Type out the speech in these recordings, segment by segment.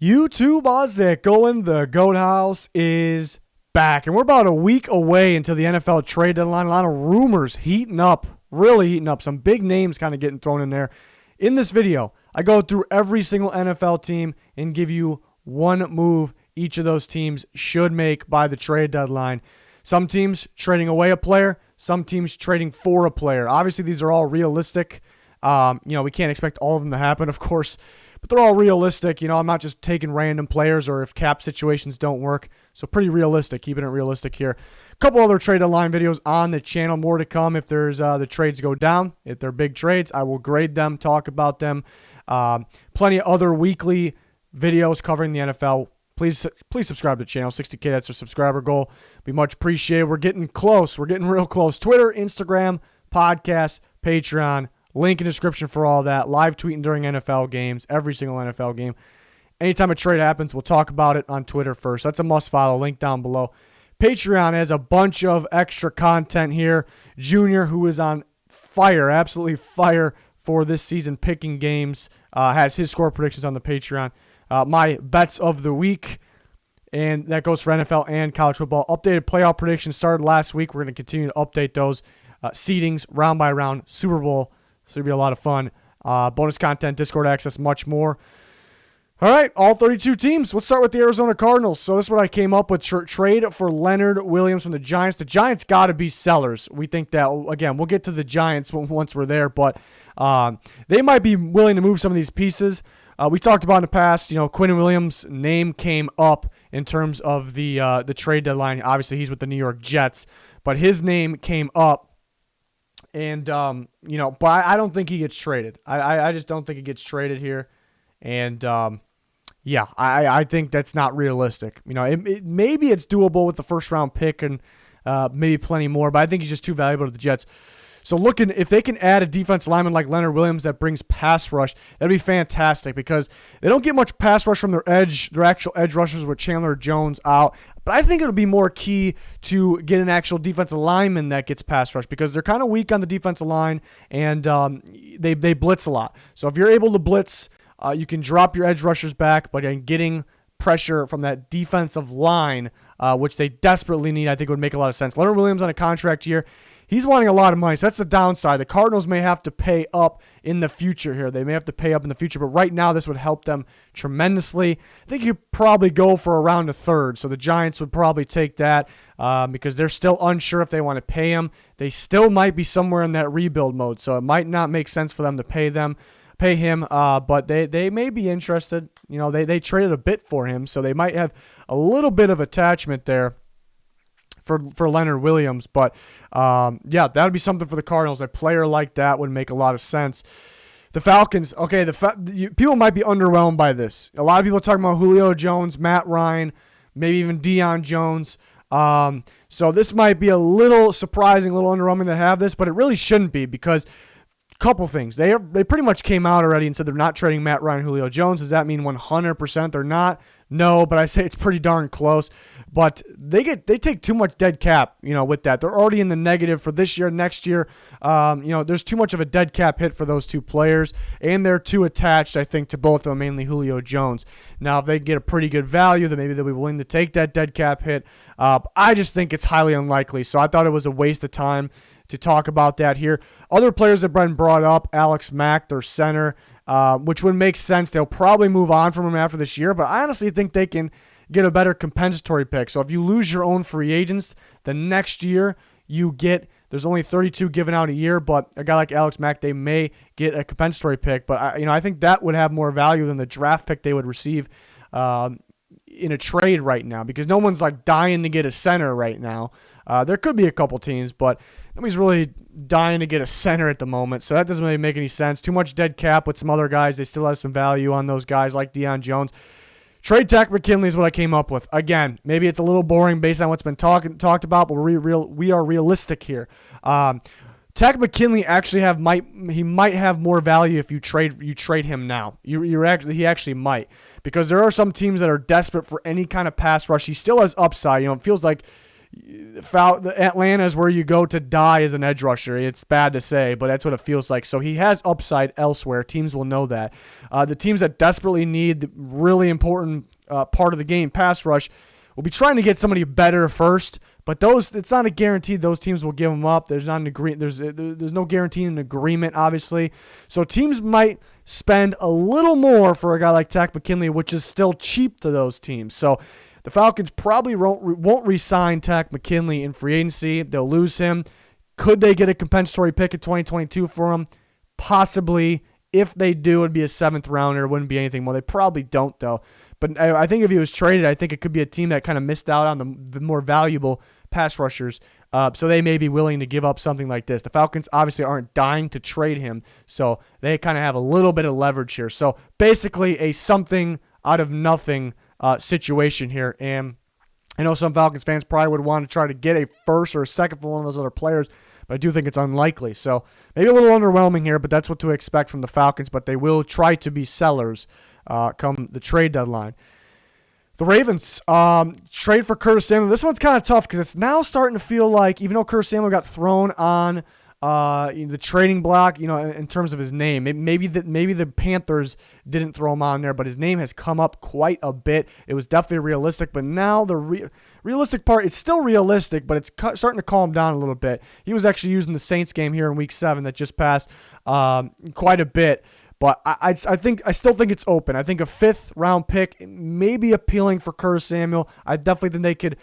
YouTube, how's it going? The Goat House is back, and we're about a week away until the NFL trade deadline. A lot of rumors heating up, really heating up. Some big names kind of getting thrown in there. In this video, I go through every single NFL team and give you one move each of those teams should make by the trade deadline. Some teams trading away a player, some teams trading for a player. Obviously, these are all realistic. We can't expect all of them to happen, of course, but they're all realistic. I'm not just taking random players or if cap situations don't work. So pretty realistic, keeping it realistic here. A couple other trade deadline videos on the channel. More to come if there's the trades go down. If they're big trades, I will grade them, talk about them. Plenty of other weekly videos covering the NFL. Please subscribe to the channel. 60K, that's our subscriber goal. Be much appreciated. We're getting close. We're getting real close. Twitter, Instagram, podcast, Patreon. Link in the description for all that. Live tweeting during NFL games, every single NFL game. Anytime a trade happens, we'll talk about it on Twitter first. That's a must follow. Link down below. Patreon has a bunch of extra content here. Junior, who is on fire, absolutely fire for this season, picking games, has his score predictions on the Patreon. My bets of the week, and that goes for NFL and college football. Updated playoff predictions started last week. We're going to continue to update those seedings round by round. Super Bowl. So it'll be a lot of fun. Bonus content, Discord access, much more. All right, all 32 teams. Let's start with the Arizona Cardinals. So this is what I came up with. Trade for Leonard Williams from the Giants. The Giants got to be sellers. We think that, again, we'll get to the Giants once we're there, but they might be willing to move some of these pieces. We talked about in the past, Quinn Williams' name came up in terms of the trade deadline. Obviously, he's with the New York Jets, but his name came up. And, but I don't think he gets traded. I just don't think he gets traded here. And, I think that's not realistic. Maybe it's doable with the first-round pick and maybe plenty more, but I think he's just too valuable to the Jets. So if they can add a defense lineman like Leonard Williams that brings pass rush, that'd be fantastic because they don't get much pass rush from their actual edge rushers with Chandler Jones out. But I think it'll be more key to get an actual defensive lineman that gets pass rush because they're kind of weak on the defensive line and they blitz a lot. So if you're able to blitz, you can drop your edge rushers back, but getting pressure from that defensive line, which they desperately need, I think would make a lot of sense. Leonard Williams on a contract year. He's wanting a lot of money, so that's the downside. The Cardinals may have to pay up in the future here. They may have to pay up in the future, but right now this would help them tremendously. I think you probably go for around a third, so the Giants would probably take that because they're still unsure if they want to pay him. They still might be somewhere in that rebuild mode, so it might not make sense for them to pay him, but they may be interested. They traded a bit for him, so they might have a little bit of attachment there for Leonard Williams. But, that would be something for the Cardinals. A player like that would make a lot of sense. The Falcons, okay, people might be underwhelmed by this. A lot of people are talking about Julio Jones, Matt Ryan, maybe even Deion Jones. So this might be a little surprising, a little underwhelming to have this, but it really shouldn't be because couple things. They pretty much came out already and said they're not trading Matt Ryan, Julio Jones. Does that mean 100% they're not? No, but I say it's pretty darn close. But they take too much dead cap, with that. They're already in the negative for this year, next year. There's too much of a dead cap hit for those two players, and they're too attached, I think, to both of them, mainly Julio Jones. Now, if they get a pretty good value, then maybe they'll be willing to take that dead cap hit. I just think it's highly unlikely, so I thought it was a waste of time to talk about that here. Other players that Brendan brought up, Alex Mack, their center, which would make sense. They'll probably move on from him after this year, but I honestly think they can get a better compensatory pick. So if you lose your own free agents, the next year there's only 32 given out a year, but a guy like Alex Mack, they may get a compensatory pick. But I think that would have more value than the draft pick they would receive in a trade right now because no one's dying to get a center right now. There could be a couple teams, but nobody's really dying to get a center at the moment, so that doesn't really make any sense. Too much dead cap with some other guys. They still have some value on those guys like Deion Jones. Trade TAKK McKinley is what I came up with. Again, maybe it's a little boring based on what's been talked about, but we are realistic here. TAKK McKinley actually might have more value if you trade him now. He actually might because there are some teams that are desperate for any kind of pass rush. He still has upside. It feels like Atlanta is where you go to die as an edge rusher. It's bad to say, but that's what it feels like. So he has upside elsewhere. Teams will know that. The teams that desperately need the really important part of the game, pass rush, will be trying to get somebody better first. But it's not a guarantee those teams will give them up. There's not an agree. There's no guarantee in an agreement, obviously. So teams might spend a little more for a guy like TAKK McKinley, which is still cheap to those teams. So the Falcons probably won't re-sign TAKK McKinley in free agency. They'll lose him. Could they get a compensatory pick in 2022 for him? Possibly. If they do, it'd be a 7th rounder. It wouldn't be anything more. They probably don't, though. But I think if he was traded, I think it could be a team that kind of missed out on the more valuable pass rushers. So they may be willing to give up something like this. The Falcons obviously aren't dying to trade him, so they kind of have a little bit of leverage here. So basically a something out of nothing situation here. And I know some Falcons fans probably would want to try to get a first or a second for one of those other players, but I do think it's unlikely. So maybe a little underwhelming here, but that's what to expect from the Falcons. But they will try to be sellers come the trade deadline. The Ravens trade for Curtis Samuel. This one's kind of tough because it's now starting to feel like, even though Curtis Samuel got thrown on the trading block, in terms of his name, maybe the Panthers didn't throw him on there, but his name has come up quite a bit. It was definitely realistic, but now the realistic part, it's still realistic, but it's starting to calm down a little bit. He was actually using the Saints game here in Week 7 that just passed quite a bit. But I still think it's open. I think a 5th-round pick may be appealing for Curtis Samuel. I definitely think they could,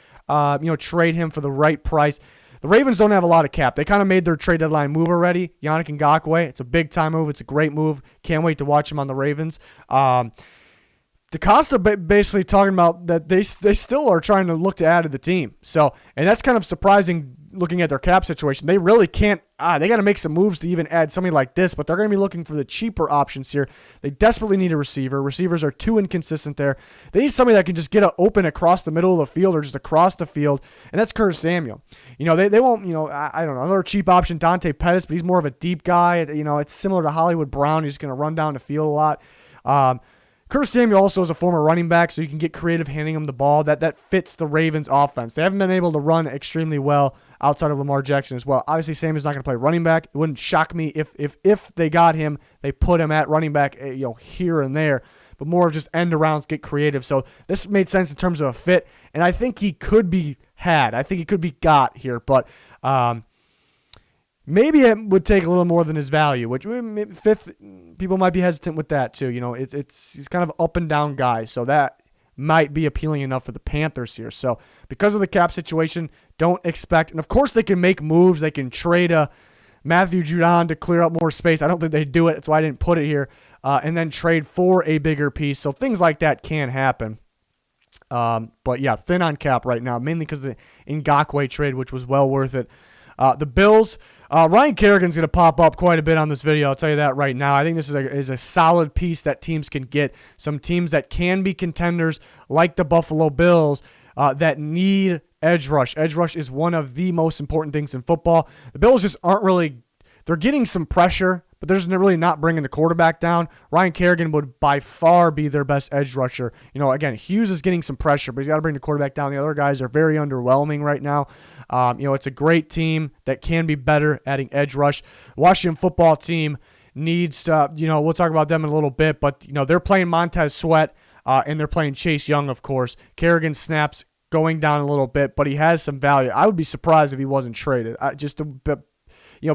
trade him for the right price. The Ravens don't have a lot of cap. They kind of made their trade deadline move already. Yannick Ngakoue, it's a big-time move. It's a great move. Can't wait to watch him on the Ravens. DaCosta basically talking about that they still are trying to look to add to the team. So, and that's kind of surprising looking at their cap situation. They really can't. They got to make some moves to even add somebody like this, but they're going to be looking for the cheaper options here. They desperately need a receiver. Receivers are too inconsistent there. They need somebody that can just get open across the middle of the field or just across the field, and that's Curtis Samuel. They won't, I don't know, another cheap option, Dante Pettis, but he's more of a deep guy. It's similar to Hollywood Brown. He's going to run down the field a lot. Curtis Samuel also is a former running back, so you can get creative handing him the ball. That fits the Ravens' offense. They haven't been able to run extremely well outside of Lamar Jackson as well. Obviously, Samuel's not going to play running back. It wouldn't shock me if they got him, they put him at running back, here and there, but more of just end arounds, get creative. So this made sense in terms of a fit, and I think he could be had. I think he could be got here, but maybe it would take a little more than his value, which 5th, people might be hesitant with that too. He's kind of up and down guy, so that might be appealing enough for the Panthers here. So because of the cap situation, don't expect, and of course they can make moves. They can trade Matthew Judon to clear up more space. I don't think they do it. That's why I didn't put it here. And then trade for a bigger piece. So things like that can happen. But yeah, thin on cap right now, mainly because of the Ngakoue trade, which was well worth it. The Bills, Ryan Kerrigan's going to pop up quite a bit on this video. I'll tell you that right now. I think this is a solid piece that teams can get. Some teams that can be contenders, like the Buffalo Bills, that need edge rush. Edge rush is one of the most important things in football. The Bills just aren't really – they're getting some pressure, but they're just really not bringing the quarterback down. Ryan Kerrigan would by far be their best edge rusher. Again, Hughes is getting some pressure, but he's got to bring the quarterback down. The other guys are very underwhelming right now. It's a great team that can be better adding edge rush. Washington football team needs to, we'll talk about them in a little bit, but, they're playing Montez Sweat, and they're playing Chase Young, of course. Kerrigan snaps going down a little bit, but he has some value. I would be surprised if he wasn't traded.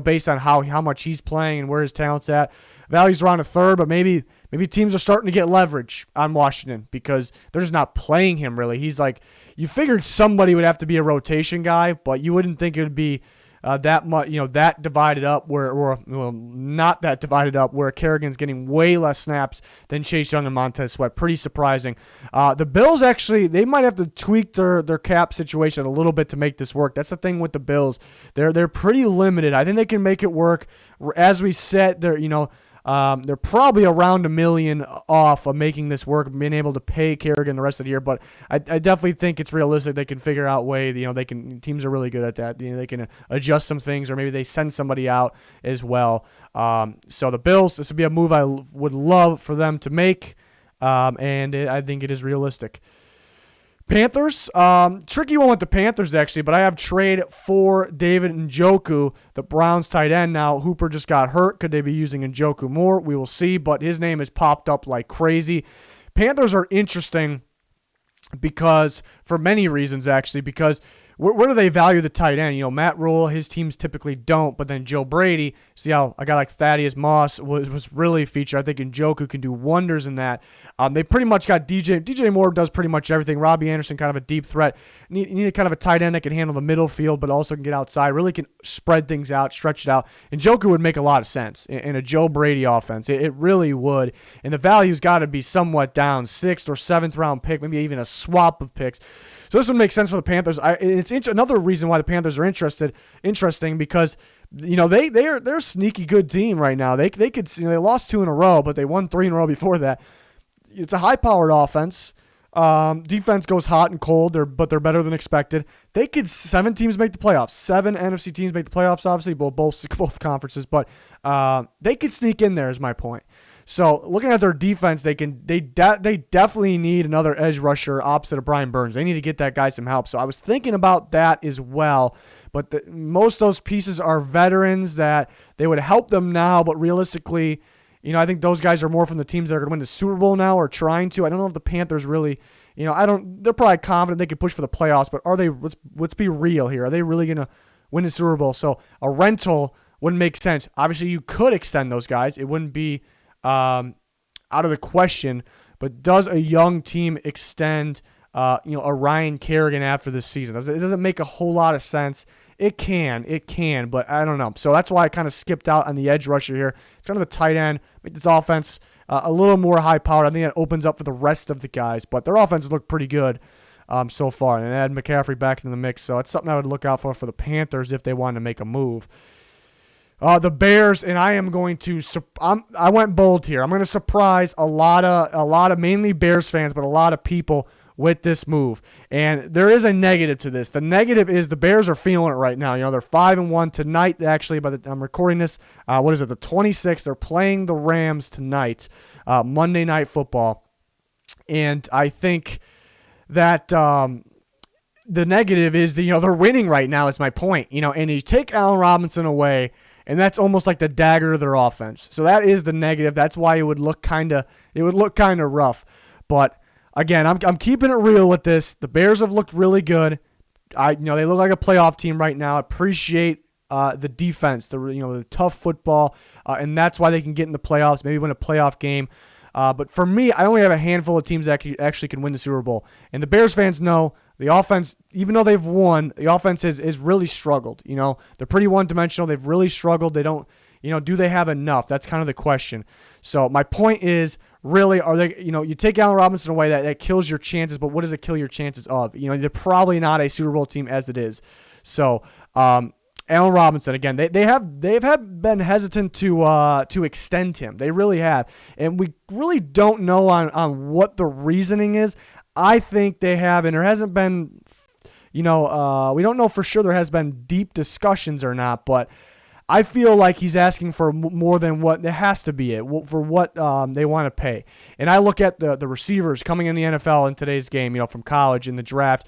Based on how much he's playing and where his talent's at. Value's around a 3rd, but maybe teams are starting to get leverage on Washington because they're just not playing him really. He's like, you figured somebody would have to be a rotation guy, but you wouldn't think it would be that much, that divided up not that divided up where Kerrigan's getting way less snaps than Chase Young and Montez Sweat. Pretty surprising. The Bills actually, they might have to tweak their cap situation a little bit to make this work. That's the thing with the Bills. They're pretty limited. I think they can make it work. As we said, they're probably around $1 million off of making this work, being able to pay Kerrigan the rest of the year. But I definitely think it's realistic. They can figure out a way. Teams are really good at that. They can adjust some things, or maybe they send somebody out as well. So the Bills, this would be a move I would love for them to make, and I think it is realistic. Panthers, tricky one with the Panthers actually, but I have trade for David NJOKU, the Browns tight end. Now, Hooper just got hurt. Could they be using NJOKU more? We will see, but his name has popped up like crazy. Panthers are interesting because, for many reasons actually, because where do they value the tight end? Matt Rule, his teams typically don't, but then Joe Brady, see how a guy like Thaddeus Moss was really featured. I think NJOKU can do wonders in that. They pretty much got DJ Moore does pretty much everything. Robbie Anderson, kind of a deep threat. You need a kind of a tight end that can handle the middle field, but also can get outside, really can spread things out, stretch it out. NJOKU would make a lot of sense in a Joe Brady offense. It really would. And the value's got to be somewhat down, 6th or 7th round pick, maybe even a swap of picks. So this would make sense for the Panthers. It's another reason why the Panthers are interesting because they're a sneaky good team right now. They could they lost 2 in a row, but they won 3 in a row before that. It's a high-powered offense. Defense goes hot and cold, but they're better than expected. 7 teams make the playoffs. 7 NFC teams make the playoffs, obviously, both conferences, but they could sneak in there is my point. So looking at their defense, they definitely need another edge rusher opposite of Brian Burns. They need to get that guy some help. So I was thinking about that as well. But most of those pieces are veterans that they would help them now, but realistically, I think those guys are more from the teams that are going to win the Super Bowl now or trying to. I don't know if the Panthers really, they're probably confident they could push for the playoffs, but are they, let's be real here. Are they really going to win the Super Bowl? So a rental wouldn't make sense. Obviously, you could extend those guys. It wouldn't be out of the question, but does a young team extend, a Ryan Kerrigan after this season? It doesn't make a whole lot of sense. It can, but I don't know. So that's why I kind of skipped out on the edge rusher here. It's kind of the tight end, make this offense a little more high-powered. I think that opens up for the rest of the guys, but their offenses look pretty good so far. And add McCaffrey back into the mix, so it's something I would look out for the Panthers if they wanted to make a move. The Bears, and I am going to. I went bold here. I'm going to surprise a lot of mainly Bears fans, but a lot of people with this move. And there is a negative to this. The negative is the Bears are feeling it right now. They're 5-1 tonight. Actually, by the time I'm recording this, the 26th? They're playing the Rams tonight, Monday Night Football, and I think that. The negative is they're winning right now. Is my point. And you take Allen Robinson away. And that's almost like the dagger to their offense. So that is the negative. That's why it would look kind of rough. But again, I'm keeping it real with this. The Bears have looked really good. They look like a playoff team right now. Appreciate the defense, the tough football, and that's why they can get in the playoffs. Maybe win a playoff game. But for me, I only have a handful of teams that actually can win the Super Bowl. And the Bears fans know the offense, even though they've won, the offense has really struggled. They're pretty one-dimensional. They've really struggled. They don't, do they have enough? That's kind of the question. So my point is, really, are they, you take Allen Robinson away, that kills your chances, but what does it kill your chances of? They're probably not a Super Bowl team as it is. So, Allen Robinson, again, they've been hesitant to extend him. They really have. And we really don't know on what the reasoning is. I think they have, and there hasn't been, we don't know for sure there has been deep discussions or not, but I feel like he's asking for more than what there has to be for what they want to pay. And I look at the receivers coming in the NFL in today's game, from college in the draft,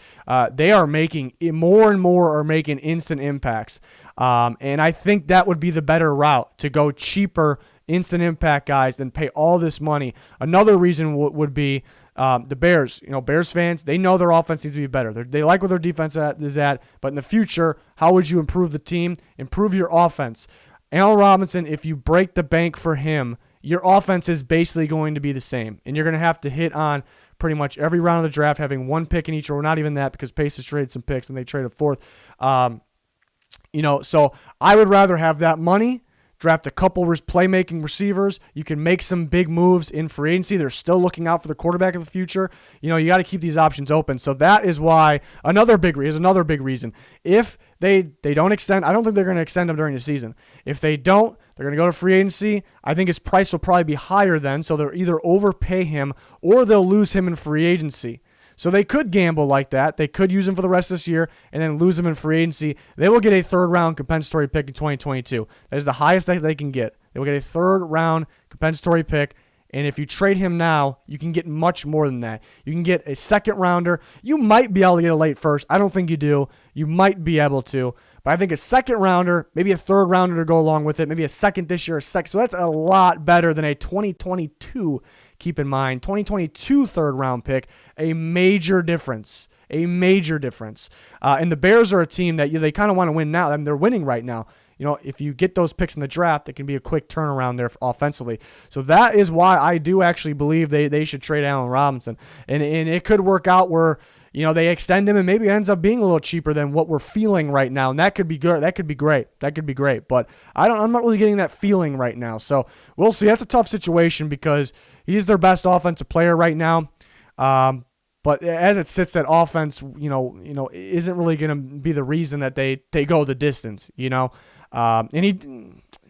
they are making more and more are making instant impacts. And I think that would be the better route, to go cheaper instant impact guys than pay all this money. Another reason would be the Bears. Bears fans, they know their offense needs to be better. They like where their defense is at, but in the future, how would you improve the team? Improve your offense. Allen Robinson, if you break the bank for him, your offense is basically going to be the same, and you're going to have to hit on pretty much every round of the draft, having one pick in each, or not even that, because Pace has traded some picks and they traded a fourth. So I would rather have that money, draft a couple playmaking receivers. You can make some big moves in free agency. They're still looking out for the quarterback of the future. You got to keep these options open. So that is why another big reason. If they don't extend, I don't think they're going to extend him during the season. If they don't, they're going to go to free agency. I think his price will probably be higher then, so they'll either overpay him or they'll lose him in free agency. So they could gamble like that. They could use him for the rest of this year and then lose him in free agency. They will get a third-round compensatory pick in 2022. That is the highest that they can get. They will get a third-round compensatory pick And if you trade him now, you can get much more than that. You can get a second rounder. You might be able to get a late first. I don't think you do. You might be able to. But I think a second rounder, maybe a third rounder to go along with it, maybe a second this year, a second. So that's a lot better than a 2022, keep in mind, 2022 third round pick. A major difference. A major difference. And the Bears are a team that they kind of want to win now. I mean, they're winning right now. You know, if you get those picks in the draft, it can be a quick turnaround there offensively. So that is why I do actually believe they should trade Allen Robinson. And it could work out where, you know, they extend him and maybe it ends up being a little cheaper than what we're feeling right now. And that could be good. That could be great. That could be great. But I'm not really getting that feeling right now. So we'll see. That's a tough situation because he's their best offensive player right now. But as it sits, that offense, you know, isn't really going to be the reason that they go the distance, you know. And he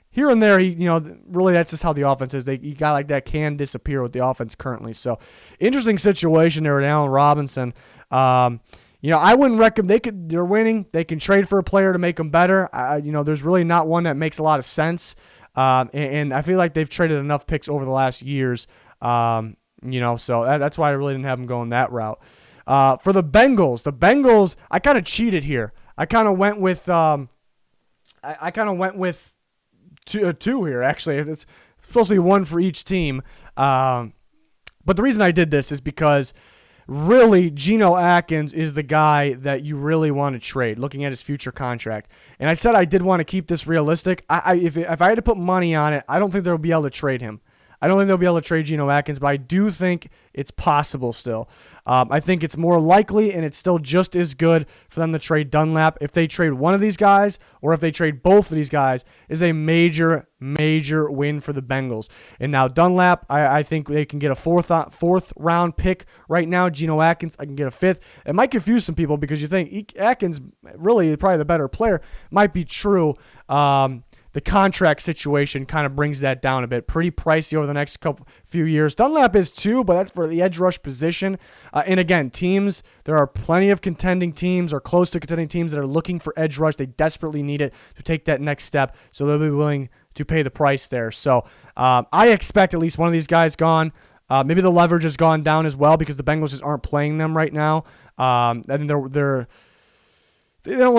here and there, really that's just how the offense is. You got like that can disappear with the offense currently. So interesting situation there with Allen Robinson. I wouldn't recommend they're winning. They can trade for a player to make them better. There's really not one that makes a lot of sense. And I feel like they've traded enough picks over the last years. So that's why I really didn't have them going that route. For the Bengals, I kind of cheated here. I kind of went with two here, actually. It's supposed to be one for each team. But the reason I did this is because really Geno Atkins is the guy that you really want to trade, looking at his future contract. And I said I did want to keep this realistic. If I had to put money on it, I don't think they'll be able to trade him. I don't think they'll be able to trade Geno Atkins, but I do think it's possible still. I think it's more likely, and it's still just as good for them to trade Dunlap. If they trade one of these guys, or if they trade both of these guys, is a major, major win for the Bengals. And now Dunlap, I think they can get a fourth round pick right now. Geno Atkins, I can get a fifth. It might confuse some people because you think Atkins really is probably the better player. Might be true. The contract situation kind of brings that down a bit. Pretty pricey over the next few years. Dunlap is too, but that's for the edge rush position. And again, there are plenty of contending teams or close to contending teams that are looking for edge rush. They desperately need it to take that next step, so they'll be willing to pay the price there. So I expect at least one of these guys gone. Maybe the leverage has gone down as well because the Bengals just aren't playing them right now. And they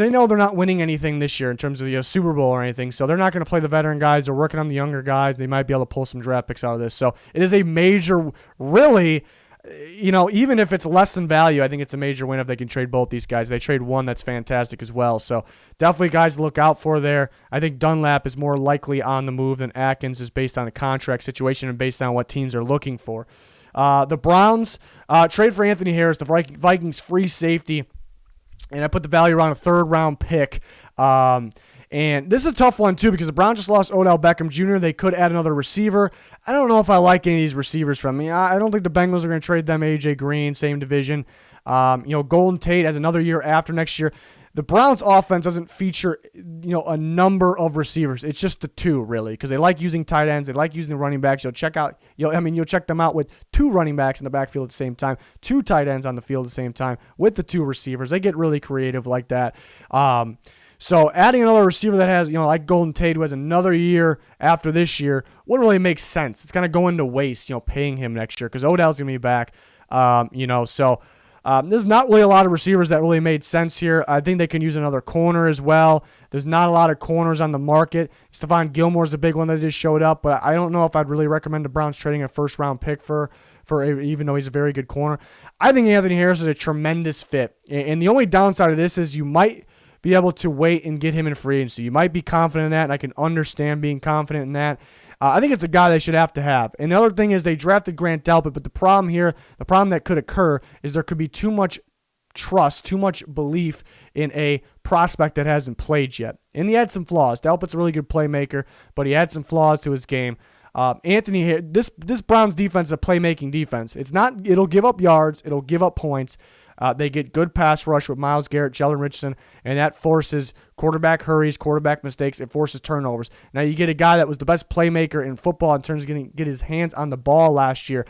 know they're not winning anything this year in terms of the Super Bowl or anything, so they're not going to play the veteran guys. They're working on the younger guys. They might be able to pull some draft picks out of this. So it is a major, really, even if it's less than value, I think it's a major win if they can trade both these guys. They trade one, that's fantastic as well. So definitely guys to look out for there. I think Dunlap is more likely on the move than Atkins is based on the contract situation and based on what teams are looking for. The Browns trade for Anthony Harris, the Vikings free safety. And I put the value around a third-round pick. And this is a tough one, too, because the Browns just lost Odell Beckham Jr. They could add another receiver. I don't know if I like any of these receivers from me. I don't think the Bengals are going to trade them A.J. Green, same division. Golden Tate has another year after next year. The Browns' offense doesn't feature, a number of receivers. It's just the two, really, because they like using tight ends. They like using the running backs. You'll check them out with two running backs in the backfield at the same time, two tight ends on the field at the same time with the two receivers. They get really creative like that. So adding another receiver that has, like Golden Tate, who has another year after this year, wouldn't really make sense. It's going to go into waste, paying him next year because Odell's going to be back, so... There's not really a lot of receivers that really made sense here. I think they can use another corner as well. There's not a lot of corners on the market. Stephon Gilmore's a big one that just showed up, but I don't know if I'd really recommend the Browns trading a first-round pick for even though he's a very good corner. I think Anthony Harris is a tremendous fit, and the only downside of this is you might be able to wait and get him in free agency. You might be confident in that, and I can understand being confident in that. I think it's a guy they should have to have. And the other thing is they drafted Grant Delpit, but the problem that could occur is there could be too much trust, too much belief in a prospect that hasn't played yet. And he had some flaws. Delpit's a really good playmaker, but he had some flaws to his game. This Browns defense is a playmaking defense. It'll give up yards, it'll give up points. They get good pass rush with Myles Garrett, Jalen Richardson, and that forces quarterback hurries, quarterback mistakes. It forces turnovers. Now you get a guy that was the best playmaker in football in terms of get his hands on the ball last year.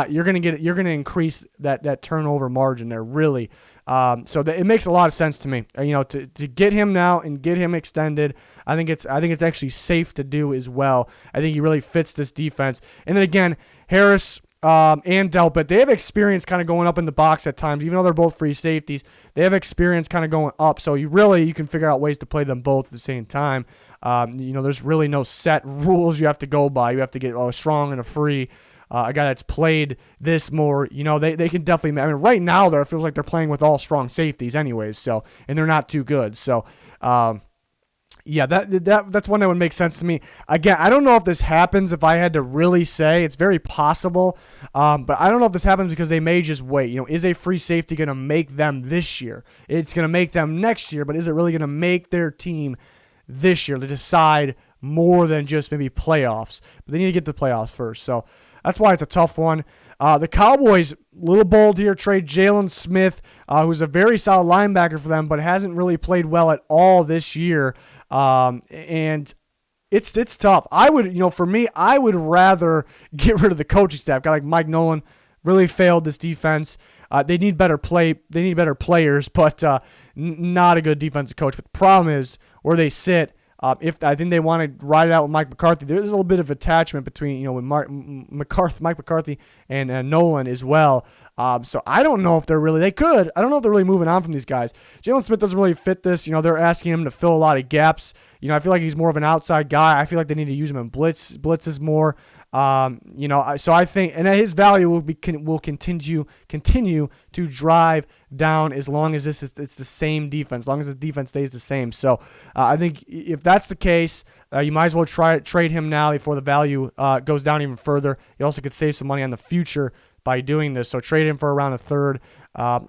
You're gonna increase that turnover margin there really. It makes a lot of sense to me. To get him now and get him extended, I think it's actually safe to do as well. I think he really fits this defense. And then again, Harris and Delpit, they have experience kind of going up in the box at times. Even though they're both free safeties, they have experience kind of going up. So you can figure out ways to play them both at the same time. There's really no set rules you have to go by. You have to get a strong and a free. A guy that's played this more, they can definitely. I mean, right now it feels like they're playing with all strong safeties, anyways. So, and they're not too good. So, yeah, that's one that would make sense to me. Again, I don't know if this happens. If I had to really say, it's very possible. But I don't know if this happens because they may just wait. Is a free safety going to make them this year? It's going to make them next year, but is it really going to make their team this year to decide more than just maybe playoffs? But they need to get to the playoffs first. So. That's why it's a tough one. The Cowboys, a little bold here, trade Jalen Smith, who's a very solid linebacker for them, but hasn't really played well at all this year. And it's tough. For me, I would rather get rid of the coaching staff. A guy like Mike Nolan really failed this defense. They need better play. They need better players, but not a good defensive coach. But the problem is where they sit. If I think they want to ride it out with Mike McCarthy, there's a little bit of attachment between with Mike McCarthy and Nolan as well. So I don't know if they're really I don't know if they're really moving on from these guys. Jalen Smith doesn't really fit this. They're asking him to fill a lot of gaps. I feel like he's more of an outside guy. I feel like they need to use him in blitzes more. So I think, and his value will continue to drive down as long as it's the same defense, as long as the defense stays the same. So I think if that's the case, you might as well trade him now before the value goes down even further. You also could save some money on the future by doing this. So trade him for around a third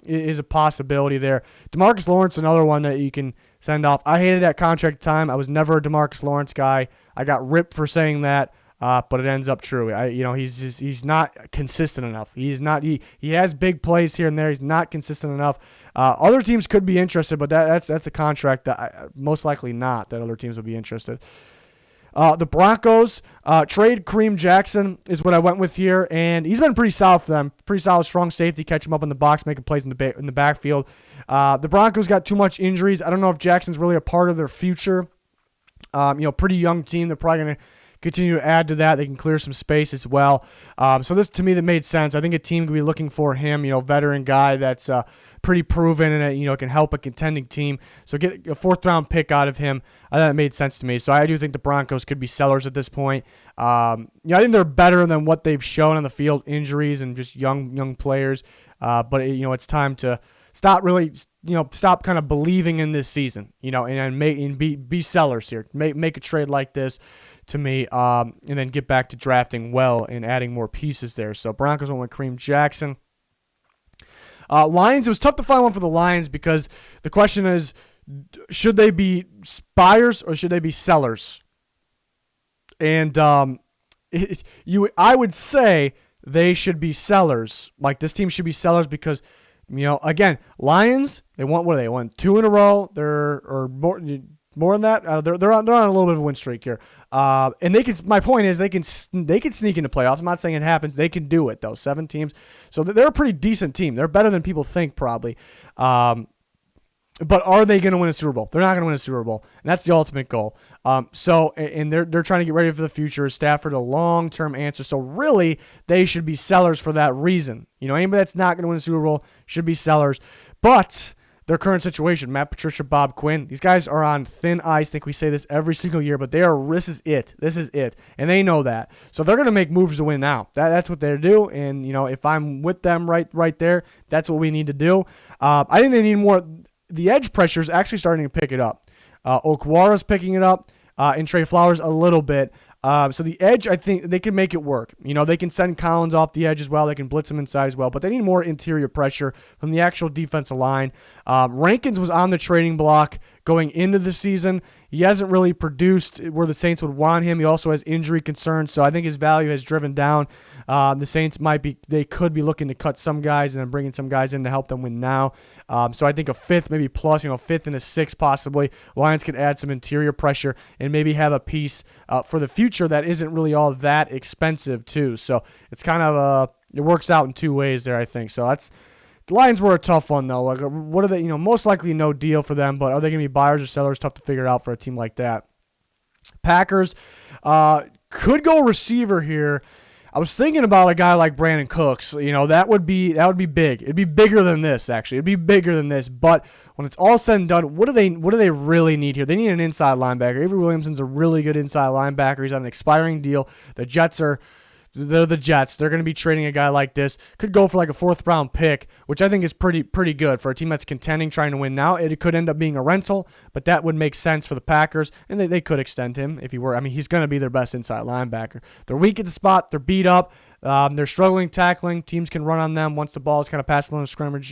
is a possibility there. DeMarcus Lawrence, another one that you can send off. I hated that contract at the time. I was never a DeMarcus Lawrence guy. I got ripped for saying that. But it ends up true. He's not consistent enough. He has big plays here and there. He's not consistent enough. Other teams could be interested, but that's a contract that most likely not that other teams would be interested. The Broncos trade Kareem Jackson is what I went with here, and he's been pretty solid for them. Pretty solid, strong safety, catch him up in the box, making plays in the backfield. The Broncos got too much injuries. I don't know if Jackson's really a part of their future. Pretty young team. They're probably going to continue to add to that. They can clear some space as well. So this, to me, that made sense. I think a team could be looking for him, veteran guy that's pretty proven and, can help a contending team. So get a fourth-round pick out of him. I thought that made sense to me. So I do think the Broncos could be sellers at this point. I think they're better than what they've shown on the field, injuries and just young players. But it's time to stop kind of believing in this season, and be sellers here. Make a trade like this to me, and then get back to drafting well and adding more pieces there. So Broncos went with Kareem Jackson. Lions, it was tough to find one for the Lions because the question is, should they be buyers or should they be sellers? And I would say they should be sellers. Like, this team should be sellers because, again, Lions, they want, what do they want? 2 in a row. They're more than that. They're on a little bit of a win streak here. And they can. My point is they can sneak into playoffs. I'm not saying it happens. They can do it though. 7 teams, so they're a pretty decent team. They're better than people think probably. But are they going to win a Super Bowl? They're not going to win a Super Bowl, and that's the ultimate goal. So they're trying to get ready for the future. Stafford a long-term answer. So really, they should be sellers for that reason. Anybody that's not going to win a Super Bowl should be sellers. But their current situation, Matt Patricia, Bob Quinn, these guys are on thin ice. I think we say this every single year, but this is it. This is it, and they know that. So they're going to make moves to win now. That's what they do. And if I'm with them right there, that's what we need to do. I think they need more. The edge pressure is actually starting to pick it up. Okwara's picking it up, and Trey Flowers a little bit. So the edge, I think they can make it work. They can send Collins off the edge as well. They can blitz him inside as well. But they need more interior pressure from the actual defensive line. Rankins was on the trading block going into the season. He hasn't really produced where the Saints would want him. He also has injury concerns, so I think his value has driven down. The Saints they could be looking to cut some guys and then bringing some guys in to help them win now. So I think a fifth, maybe plus, a fifth and a sixth possibly. Lions could add some interior pressure and maybe have a piece for the future that isn't really all that expensive too. So it's kind of it works out in 2 ways there, I think. So the Lions were a tough one though. What are they? Most likely no deal for them, but are they going to be buyers or sellers? Tough to figure out for a team like that. Packers could go receiver here. I was thinking about a guy like Brandon Cooks. That would be big. It'd be bigger than this, actually. It'd be bigger than this. But when it's all said and done, what do they really need here? They need an inside linebacker. Avery Williamson's a really good inside linebacker. He's on an expiring deal. They're the Jets. They're going to be trading a guy like this. Could go for like a 4th-round pick, which I think is pretty good for a team that's contending, trying to win now. It could end up being a rental, but that would make sense for the Packers, and they could extend him if he were. I mean, he's going to be their best inside linebacker. They're weak at the spot. They're beat up. They're struggling tackling. Teams can run on them once the ball is kind of passed along the scrimmage.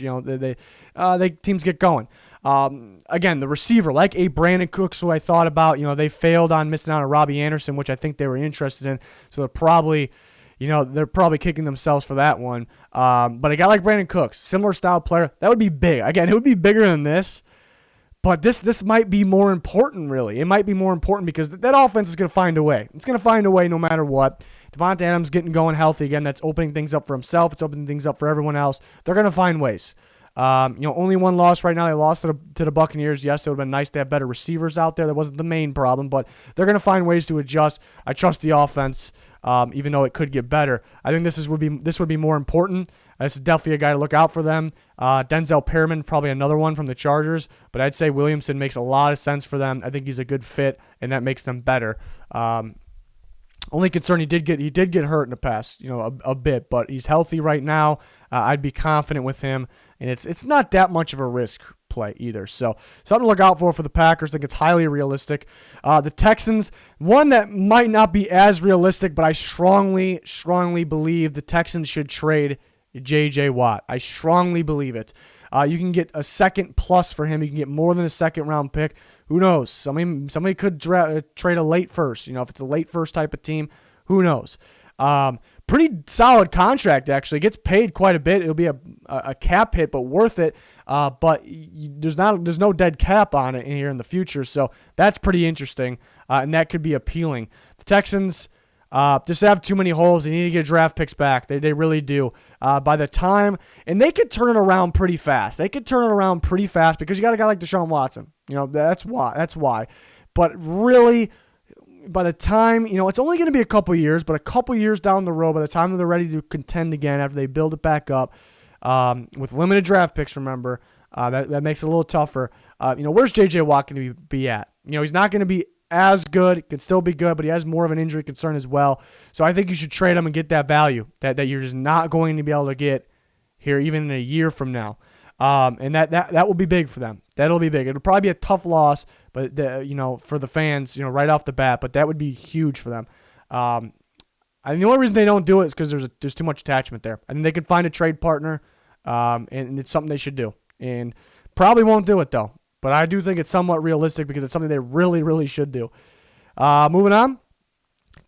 Teams get going. Again, the receiver, like a Brandon Cooks, who I thought about, they failed on missing out on Robbie Anderson, which I think they were interested in. So they're probably kicking themselves for that one. But a guy like Brandon Cooks, similar style player, that would be big. Again, it would be bigger than this. But this might be more important, really. It might be more important because that offense is going to find a way. It's going to find a way no matter what. Devontae Adams getting going healthy again. That's opening things up for himself. It's opening things up for everyone else. They're going to find ways. Only one loss right now. They lost to the Buccaneers. Yes, it would have been nice to have better receivers out there. That wasn't the main problem, but they're going to find ways to adjust. I trust the offense, even though it could get better. I think this would be more important. This is definitely a guy to look out for them. Denzel Perriman, probably another one from the Chargers, but I'd say Williamson makes a lot of sense for them. I think he's a good fit, and that makes them better. Only concern, he did get hurt in the past, a bit, but he's healthy right now. I'd be confident with him, and it's not that much of a risk play either. So something to look out for the Packers. I think it's highly realistic. The Texans, one that might not be as realistic, but I strongly believe the Texans should trade J.J. Watt. I strongly believe it. You can get a second plus for him. You can get more than a second-round pick. Who knows? Somebody could trade a late first. If it's a late first type of team, who knows? Pretty solid contract, actually. Gets paid quite a bit. It'll be a cap hit, but worth it. But there's no dead cap on it here in the future, so that's pretty interesting, and that could be appealing. The Texans just have too many holes. They need to get draft picks back. They really do. By the time, and they could turn it around pretty fast. Because you got a guy like Deshaun Watson. That's why. But really, by the time, it's only going to be a couple years, but a couple years down the road, by the time they're ready to contend again after they build it back up, with limited draft picks, remember, that makes it a little tougher. Where's J.J. Watt going to be at? He's not going to be as good, can still be good, but he has more of an injury concern as well. So I think you should trade him and get that value that you're just not going to be able to get here even in a year from now. And that will be big for them. That'll be big. It'll probably be a tough loss, but for the fans, right off the bat, but that would be huge for them. And the only reason they don't do it is because there's too much attachment there. I think they could find a trade partner, and it's something they should do. And probably won't do it though. But I do think it's somewhat realistic because it's something they really, really should do. Moving on,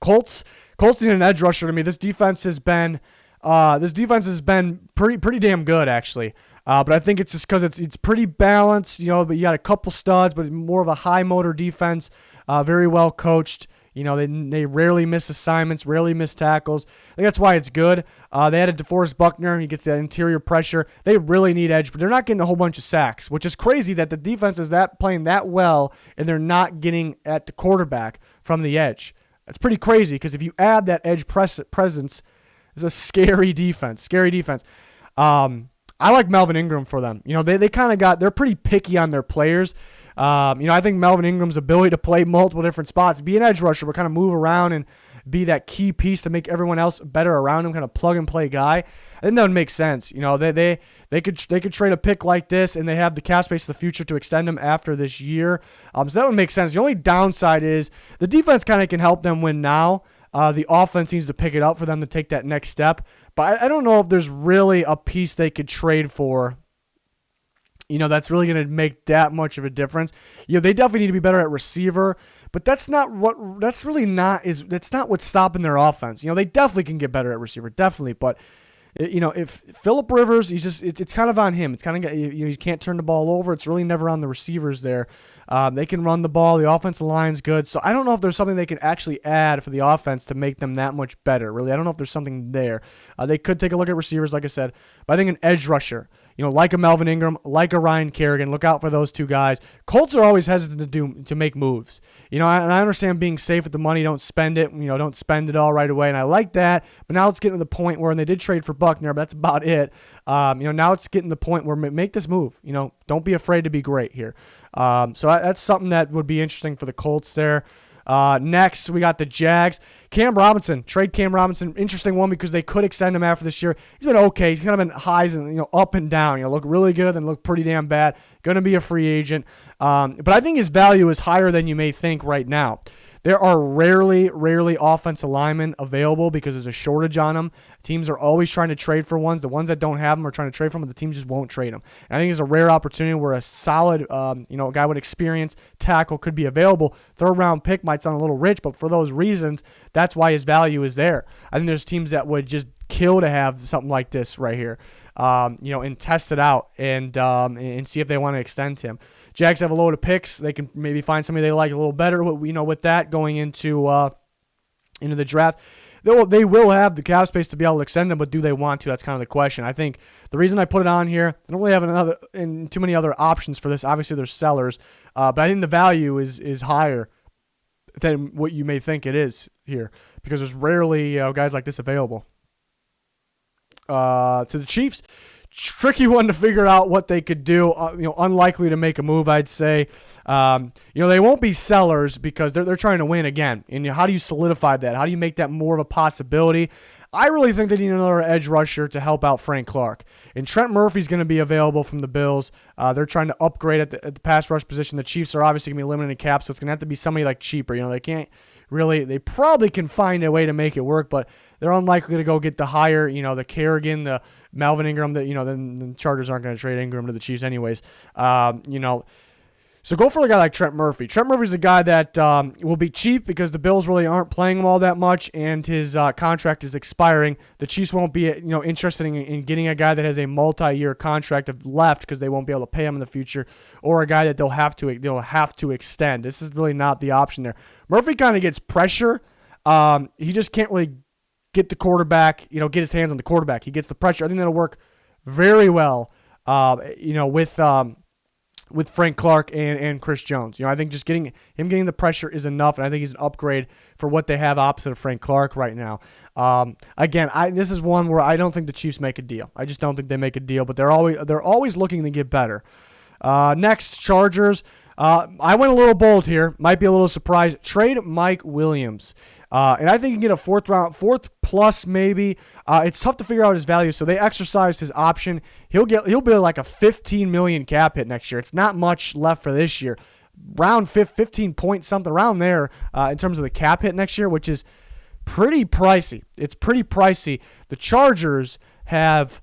Colts need an edge rusher to me. This defense has been pretty damn good actually. But I think it's just because it's pretty balanced, but you got a couple studs, but more of a high motor defense, very well coached. They rarely miss assignments, rarely miss tackles. I think that's why it's good. They added DeForest Buckner. He gets that interior pressure. They really need edge, but they're not getting a whole bunch of sacks, which is crazy that the defense is playing that well, and they're not getting at the quarterback from the edge. That's pretty crazy because if you add that edge presence, it's a scary defense. I like Melvin Ingram for them. They kind of they're pretty picky on their players. I think Melvin Ingram's ability to play multiple different spots, be an edge rusher, but kind of move around and be that key piece to make everyone else better around him, kind of plug and play guy. I think that would make sense. They could trade a pick like this, and they have the cap space of the future to extend him after this year. So that would make sense. The only downside is the defense kind of can help them win now. The offense needs to pick it up for them to take that next step. But I don't know if there's really a piece they could trade for, that's really going to make that much of a difference. They definitely need to be better at receiver, but that's not what's stopping their offense. They definitely can get better at receiver, definitely. But, if Phillip Rivers, it's kind of on him. It's kind of, he can't turn the ball over. It's really never on the receivers there. They can run the ball. The offensive line's good. So I don't know if there's something they can actually add for the offense to make them that much better. Really, I don't know if there's something there. They could take a look at receivers, like I said. But I think an edge rusher, like a Melvin Ingram, like a Ryan Kerrigan. Look out for those two guys. Colts are always hesitant to make moves. And I understand being safe with the money, don't spend it. Don't spend it all right away, and I like that. But now it's getting to the point where, and they did trade for Buckner, but that's about it. Now it's getting to the point where make this move. Don't be afraid to be great here. So that's something that would be interesting for the Colts there. Next, we got the Jags. Cam Robinson. Trade Cam Robinson. Interesting one because they could extend him after this year. He's been okay. He's kind of been highs and up and down. Look really good and look pretty damn bad. Going to be a free agent. But I think his value is higher than you may think right now. There are rarely offensive linemen available because there's a shortage on them. Teams are always trying to trade for ones. The ones that don't have them are trying to trade for them, but the teams just won't trade them. And I think it's a rare opportunity where a solid, a guy with experience, tackle could be available. Third-round pick might sound a little rich, but for those reasons, that's why his value is there. I think there's teams that would just kill to have something like this right here, and test it out and see if they want to extend him. Jags have a load of picks. They can maybe find somebody they like a little better. With that going into the draft, they will have the cap space to be able to extend them, but do they want to? That's kind of the question. I think the reason I put it on here, I don't really have too many other options for this. Obviously, there's sellers, but I think the value is higher than what you may think it is here because there's rarely guys like this available. To the Chiefs, tricky one to figure out what they could do. Unlikely to make a move, I'd say. They won't be sellers because they're trying to win again. And how do you solidify that? How do you make that more of a possibility? I really think they need another edge rusher to help out Frank Clark. And Trent Murphy's going to be available from the Bills. They're trying to upgrade at the pass rush position. The Chiefs are obviously going to be limited in cap, so it's going to have to be somebody like cheaper. They can't really. They probably can find a way to make it work, but they're unlikely to go get the higher, the Kerrigan, the Melvin Ingram. Then the Chargers aren't going to trade Ingram to the Chiefs anyways. So go for a guy like Trent Murphy. Trent Murphy's a guy that will be cheap because the Bills really aren't playing him all that much, and his contract is expiring. The Chiefs won't be interested in getting a guy that has a multi-year contract left because they won't be able to pay him in the future, or a guy that they'll have to extend. This is really not the option there. Murphy kind of gets pressure. He just can't really get the quarterback, get his hands on the quarterback. He gets the pressure. I think that'll work very well, with Frank Clark and Chris Jones. I think just getting the pressure is enough, and I think he's an upgrade for what they have opposite of Frank Clark right now. Again, this is one where I don't think the Chiefs make a deal. I just don't think they make a deal, but they're always looking to get better. Next, Chargers. I went a little bold here. Might be a little surprised. Trade Mike Williams. And I think you can get a fourth plus maybe. It's tough to figure out his value, so they exercised his option. He'll be like a $15 million cap hit next year. It's not much left for this year. Round 15 point something around there in terms of the cap hit next year, which is pretty pricey. It's pretty pricey. The Chargers have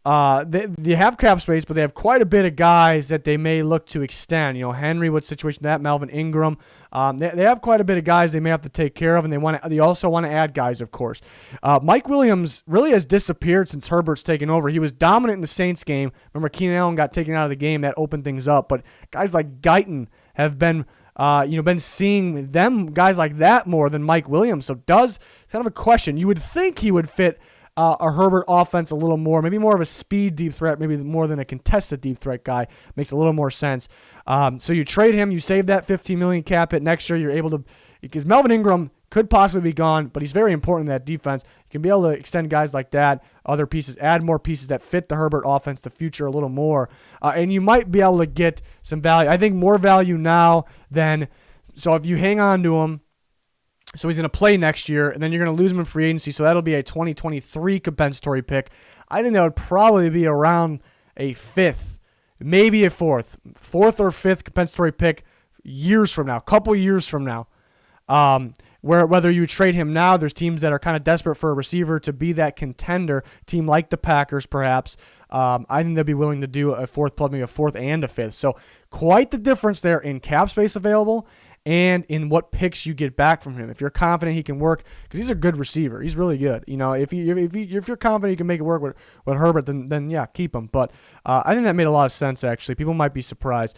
they have cap space, but they have quite a bit of guys that they may look to extend. Henry, what situation that? Melvin Ingram. They have quite a bit of guys they may have to take care of, and they also want to add guys, of course. Mike Williams really has disappeared since Herbert's taken over. He was dominant in the Saints game. Remember, Keenan Allen got taken out of the game. That opened things up. But guys like Guyton have been seeing them, guys like that more than Mike Williams. So it's kind of a question. You would think he would fit a Herbert offense a little more, maybe more of a speed deep threat, maybe more than a contested deep threat guy. Makes a little more sense. So you trade him, you save that $15 million cap hit next year. You're able to, because Melvin Ingram could possibly be gone, but he's very important in that defense. You can be able to extend guys like that, other pieces, add more pieces that fit the Herbert offense, the future a little more, and you might be able to get some value. I think more value now than, so if you hang on to him. So he's going to play next year, and then you're going to lose him in free agency, so that'll be a 2023 compensatory pick. I think that would probably be around a fifth, maybe a fourth or fifth compensatory pick years from now, a couple years from now. Whether you trade him now, there's teams that are kind of desperate for a receiver to be that contender, team like the Packers perhaps. I think they'll be willing to do a fourth, maybe a fourth and a fifth. So quite the difference there in cap space available and in what picks you get back from him. If you're confident he can work, because he's a good receiver, he's really good. If you're confident he can make it work with Herbert, then yeah, keep him. But I think that made a lot of sense actually. People might be surprised.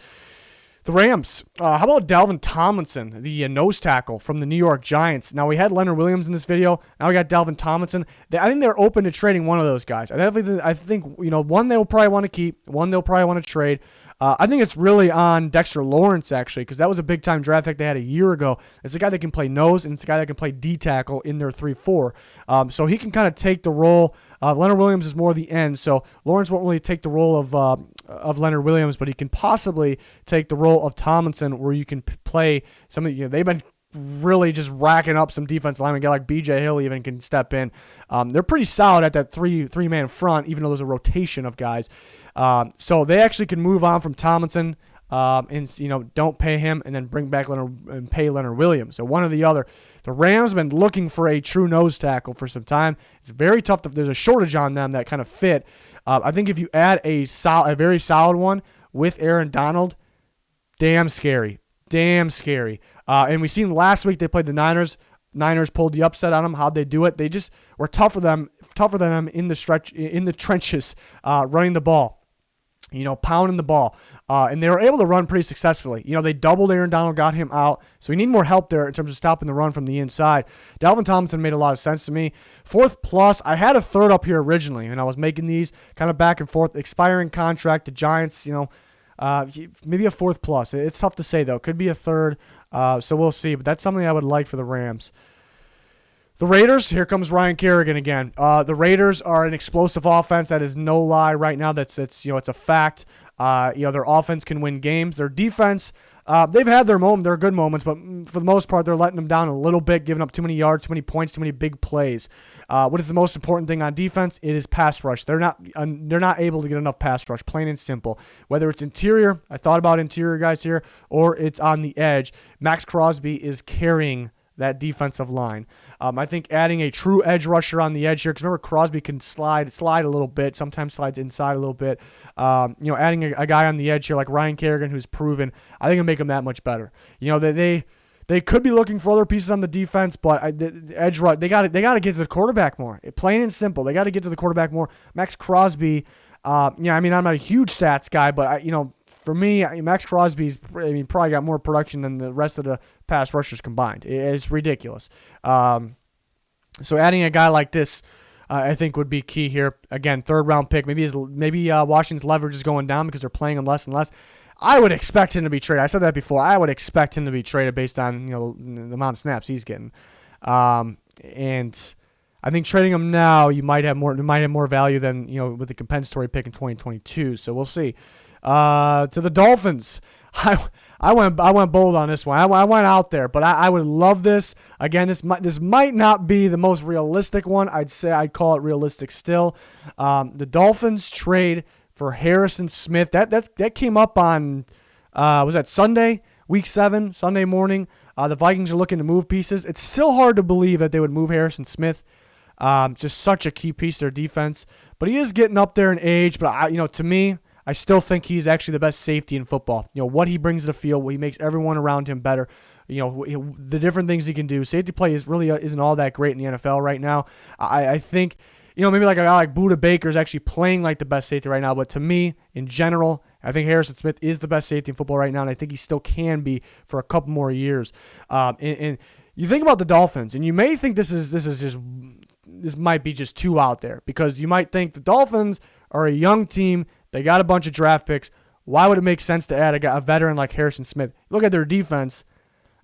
The Rams, how about Dalvin Tomlinson, the nose tackle from the New York Giants? Now, we had Leonard Williams in this video. Now we got Dalvin Tomlinson. I think they're open to trading one of those guys. I think one they'll probably want to keep, one they'll probably want to trade. I think it's really on Dexter Lawrence, actually, because that was a big-time draft pick they had a year ago. It's a guy that can play nose, and it's a guy that can play D-tackle in their 3-4. So he can kind of take the role. Leonard Williams is more the end, so Lawrence won't really take the role of Leonard Williams, but he can possibly take the role of Tomlinson, where you can play some of they've been really just racking up some defense linemen. A guy like B.J. Hill even can step in. They're pretty solid at that three-man front, even though there's a rotation of guys. So they actually can move on from Tomlinson and don't pay him and then bring back Leonard and pay Leonard Williams. So one or the other. The Rams have been looking for a true nose tackle for some time. It's very tough. There's a shortage on them that kind of fit. I think if you add a very solid one with Aaron Donald, damn scary. Damn scary. And we seen last week they played the Niners. Niners pulled the upset on them. How'd they do it? They just were tougher than them in the trenches, running the ball, pounding the ball. And they were able to run pretty successfully. They doubled Aaron Donald, got him out. So we need more help there in terms of stopping the run from the inside. Dalvin Tomlinson made a lot of sense to me. 4th plus, I had a 3rd up here originally, and I was making these kind of back and forth. Expiring contract, the Giants, maybe a 4th plus. It's tough to say, though. Could be a 3rd, so we'll see. But that's something I would like for the Rams. The Raiders, here comes Ryan Kerrigan again. The Raiders are an explosive offense. That is no lie right now. It's a fact. Their offense can win games. Their defense, they've had their good moments, but for the most part, they're letting them down a little bit, giving up too many yards, too many points, too many big plays. What is the most important thing on defense? It is pass rush. They're not able to get enough pass rush, plain and simple. Whether it's interior, I thought about interior guys here, or it's on the edge. Max Crosby is carrying that defensive line. I think adding a true edge rusher on the edge here, because remember Crosby can slide a little bit, sometimes slides inside a little bit. Adding a guy on the edge here like Ryan Kerrigan, who's proven, I think it'll make him that much better. They could be looking for other pieces on the defense, but the edge rush, they got to get to the quarterback more. Plain and simple, they got to get to the quarterback more. Max Crosby, I'm not a huge stats guy, but for me, Max Crosby's probably got more production than the rest of the pass rushers combined. It's ridiculous. So adding a guy like this, I think would be key here. Again, 3rd round pick. Maybe Washington's leverage is going down because they're playing him less and less. I would expect him to be traded. I said that before. I would expect him to be traded based on the amount of snaps he's getting. And I think trading him now, you might have more value than with the compensatory pick in 2022. So we'll see. To the Dolphins, I went bold on this one. I went out there, but I would love this. Again, this might not be the most realistic one. I'd call it realistic still. The Dolphins trade for Harrison Smith. That came up on was that Sunday, week 7, Sunday morning. The Vikings are looking to move pieces. It's still hard to believe that they would move Harrison Smith. Just such a key piece to their defense. But he is getting up there in age. But to me, I still think he's actually the best safety in football. What he brings to the field, what he makes everyone around him better. The different things he can do. Safety play isn't all that great in the NFL right now. I think, maybe like a guy like Budda Baker is actually playing like the best safety right now. But to me, in general, I think Harrison Smith is the best safety in football right now, and I think he still can be for a couple more years. And you think about the Dolphins, and you may think this might be just too out there, because you might think the Dolphins are a young team. They got a bunch of draft picks. Why would it make sense to add a veteran like Harrison Smith? Look at their defense.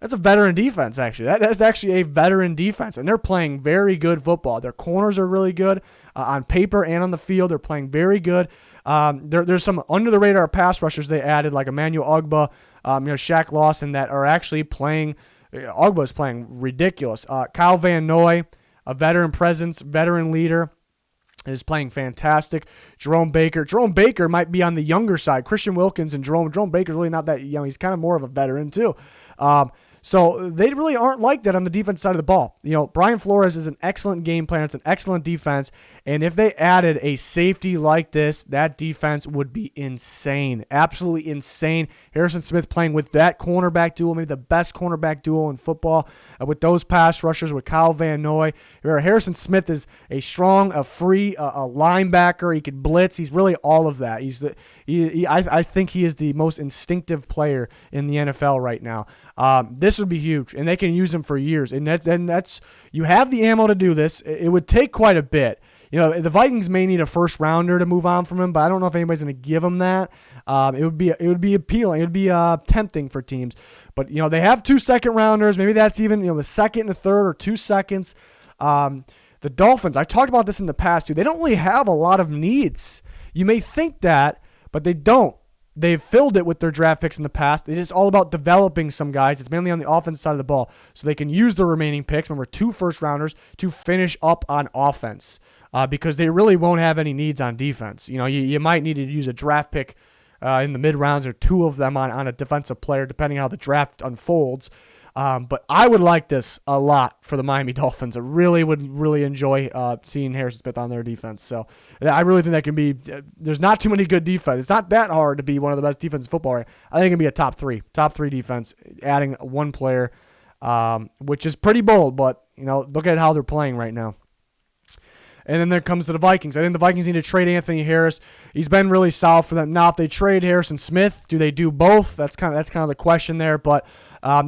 That's a veteran defense, actually. That's actually a veteran defense, and they're playing very good football. Their corners are really good on paper and on the field. They're playing very good. There's some under-the-radar pass rushers they added, like Emmanuel Ogbah, Shaq Lawson, that are actually playing. Ogbah is playing ridiculous. Kyle Van Noy, a veteran presence, veteran leader, is playing fantastic. Jerome Baker might be on the younger side. Christian Wilkins and Jerome Baker's really not that young. He's kind of more of a veteran too. So they really aren't like that on the defense side of the ball. Brian Flores is an excellent game plan. It's an excellent defense. And if they added a safety like this, that defense would be insane. Absolutely insane. Harrison Smith playing with that cornerback duo, maybe the best cornerback duo in football, with those pass rushers with Kyle Van Noy. Harrison Smith is a strong, a free, a linebacker. He can blitz. He's really all of that. I think he is the most instinctive player in the NFL right now. This would be huge, and they can use him for years. And that's you have the ammo to do this. It would take quite a bit. The Vikings may need a first rounder to move on from him, but I don't know if anybody's going to give him that. It would be appealing. It would be tempting for teams. But they have 2 second rounders. Maybe that's even the second and a third or 2 seconds. The Dolphins. I've talked about this in the past too. They don't really have a lot of needs. You may think that, but they don't. They've filled it with their draft picks in the past. It's all about developing some guys. It's mainly on the offensive side of the ball. So they can use the remaining picks, remember 2 first rounders, to finish up on offense. Because they really won't have any needs on defense. You might need to use a draft pick in the mid-rounds or 2 of them on a defensive player, depending how the draft unfolds. But I would like this a lot for the Miami Dolphins. I really would enjoy seeing Harrison Smith on their defense. So I really think that can be there's not too many good defense. It's not that hard to be one of the best defenses in football. I think it can be a top three defense, adding 1 player, which is pretty bold. But, look at how they're playing right now. And then there comes to the Vikings. I think the Vikings need to trade Anthony Harris. He's been really solid for them. Now, if they trade Harrison Smith, do they do both? That's kind of the question there. But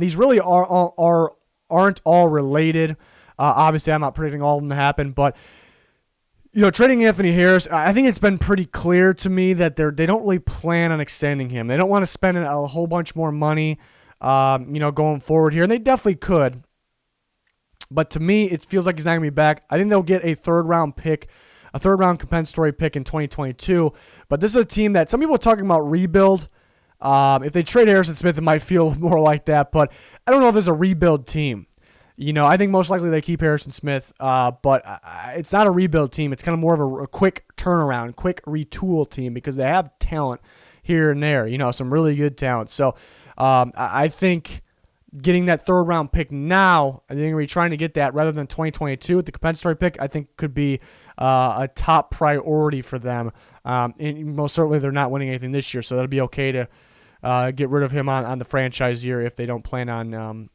these really aren't all related. Obviously, I'm not predicting all of them to happen. But trading Anthony Harris, I think it's been pretty clear to me that they don't really plan on extending him. They don't want to spend a whole bunch more money, going forward here, and they definitely could. But to me, it feels like he's not going to be back. I think they'll get a third-round compensatory pick in 2022. But this is a team that some people are talking about rebuild. If they trade Harrison Smith, it might feel more like that. But I don't know if it's a rebuild team. I think most likely they keep Harrison Smith. But it's not a rebuild team. It's kind of more of a quick turnaround, quick retool team because they have talent here and there. Some really good talent. So I think getting that third-round pick now, I think we're trying to get that rather than 2022 with the compensatory pick, I think could be a top priority for them. And most certainly they're not winning anything this year, so that'll be okay to get rid of him on the franchise year if they don't plan on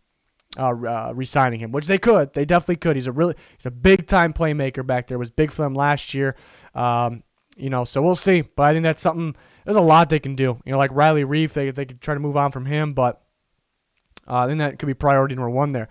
re-signing him, which they could. They definitely could. He's a big-time playmaker back there. Was big for them last year. So we'll see. But I think that's something. There's a lot they can do. Like Riley Reef, they could try to move on from him, but I think that could be priority number 1 there.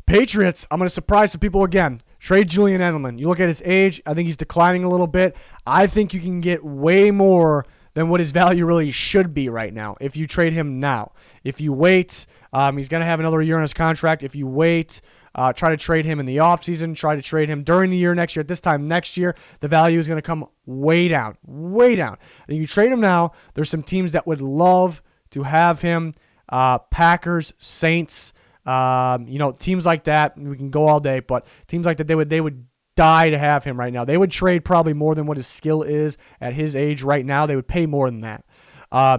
Patriots, I'm going to surprise some people again. Trade Julian Edelman. You look at his age, I think he's declining a little bit. I think you can get way more than what his value really should be right now if you trade him now. If you wait, he's going to have another year on his contract. If you wait, try to trade him in the offseason, try to trade him during the year next year. At this time next year, the value is going to come way down, way down. And you trade him now, there's some teams that would love to have him. Packers, Saints, teams like that. We can go all day, but teams like that, they would die to have him right now. They would trade probably more than what his skill is at his age right now. They would pay more than that.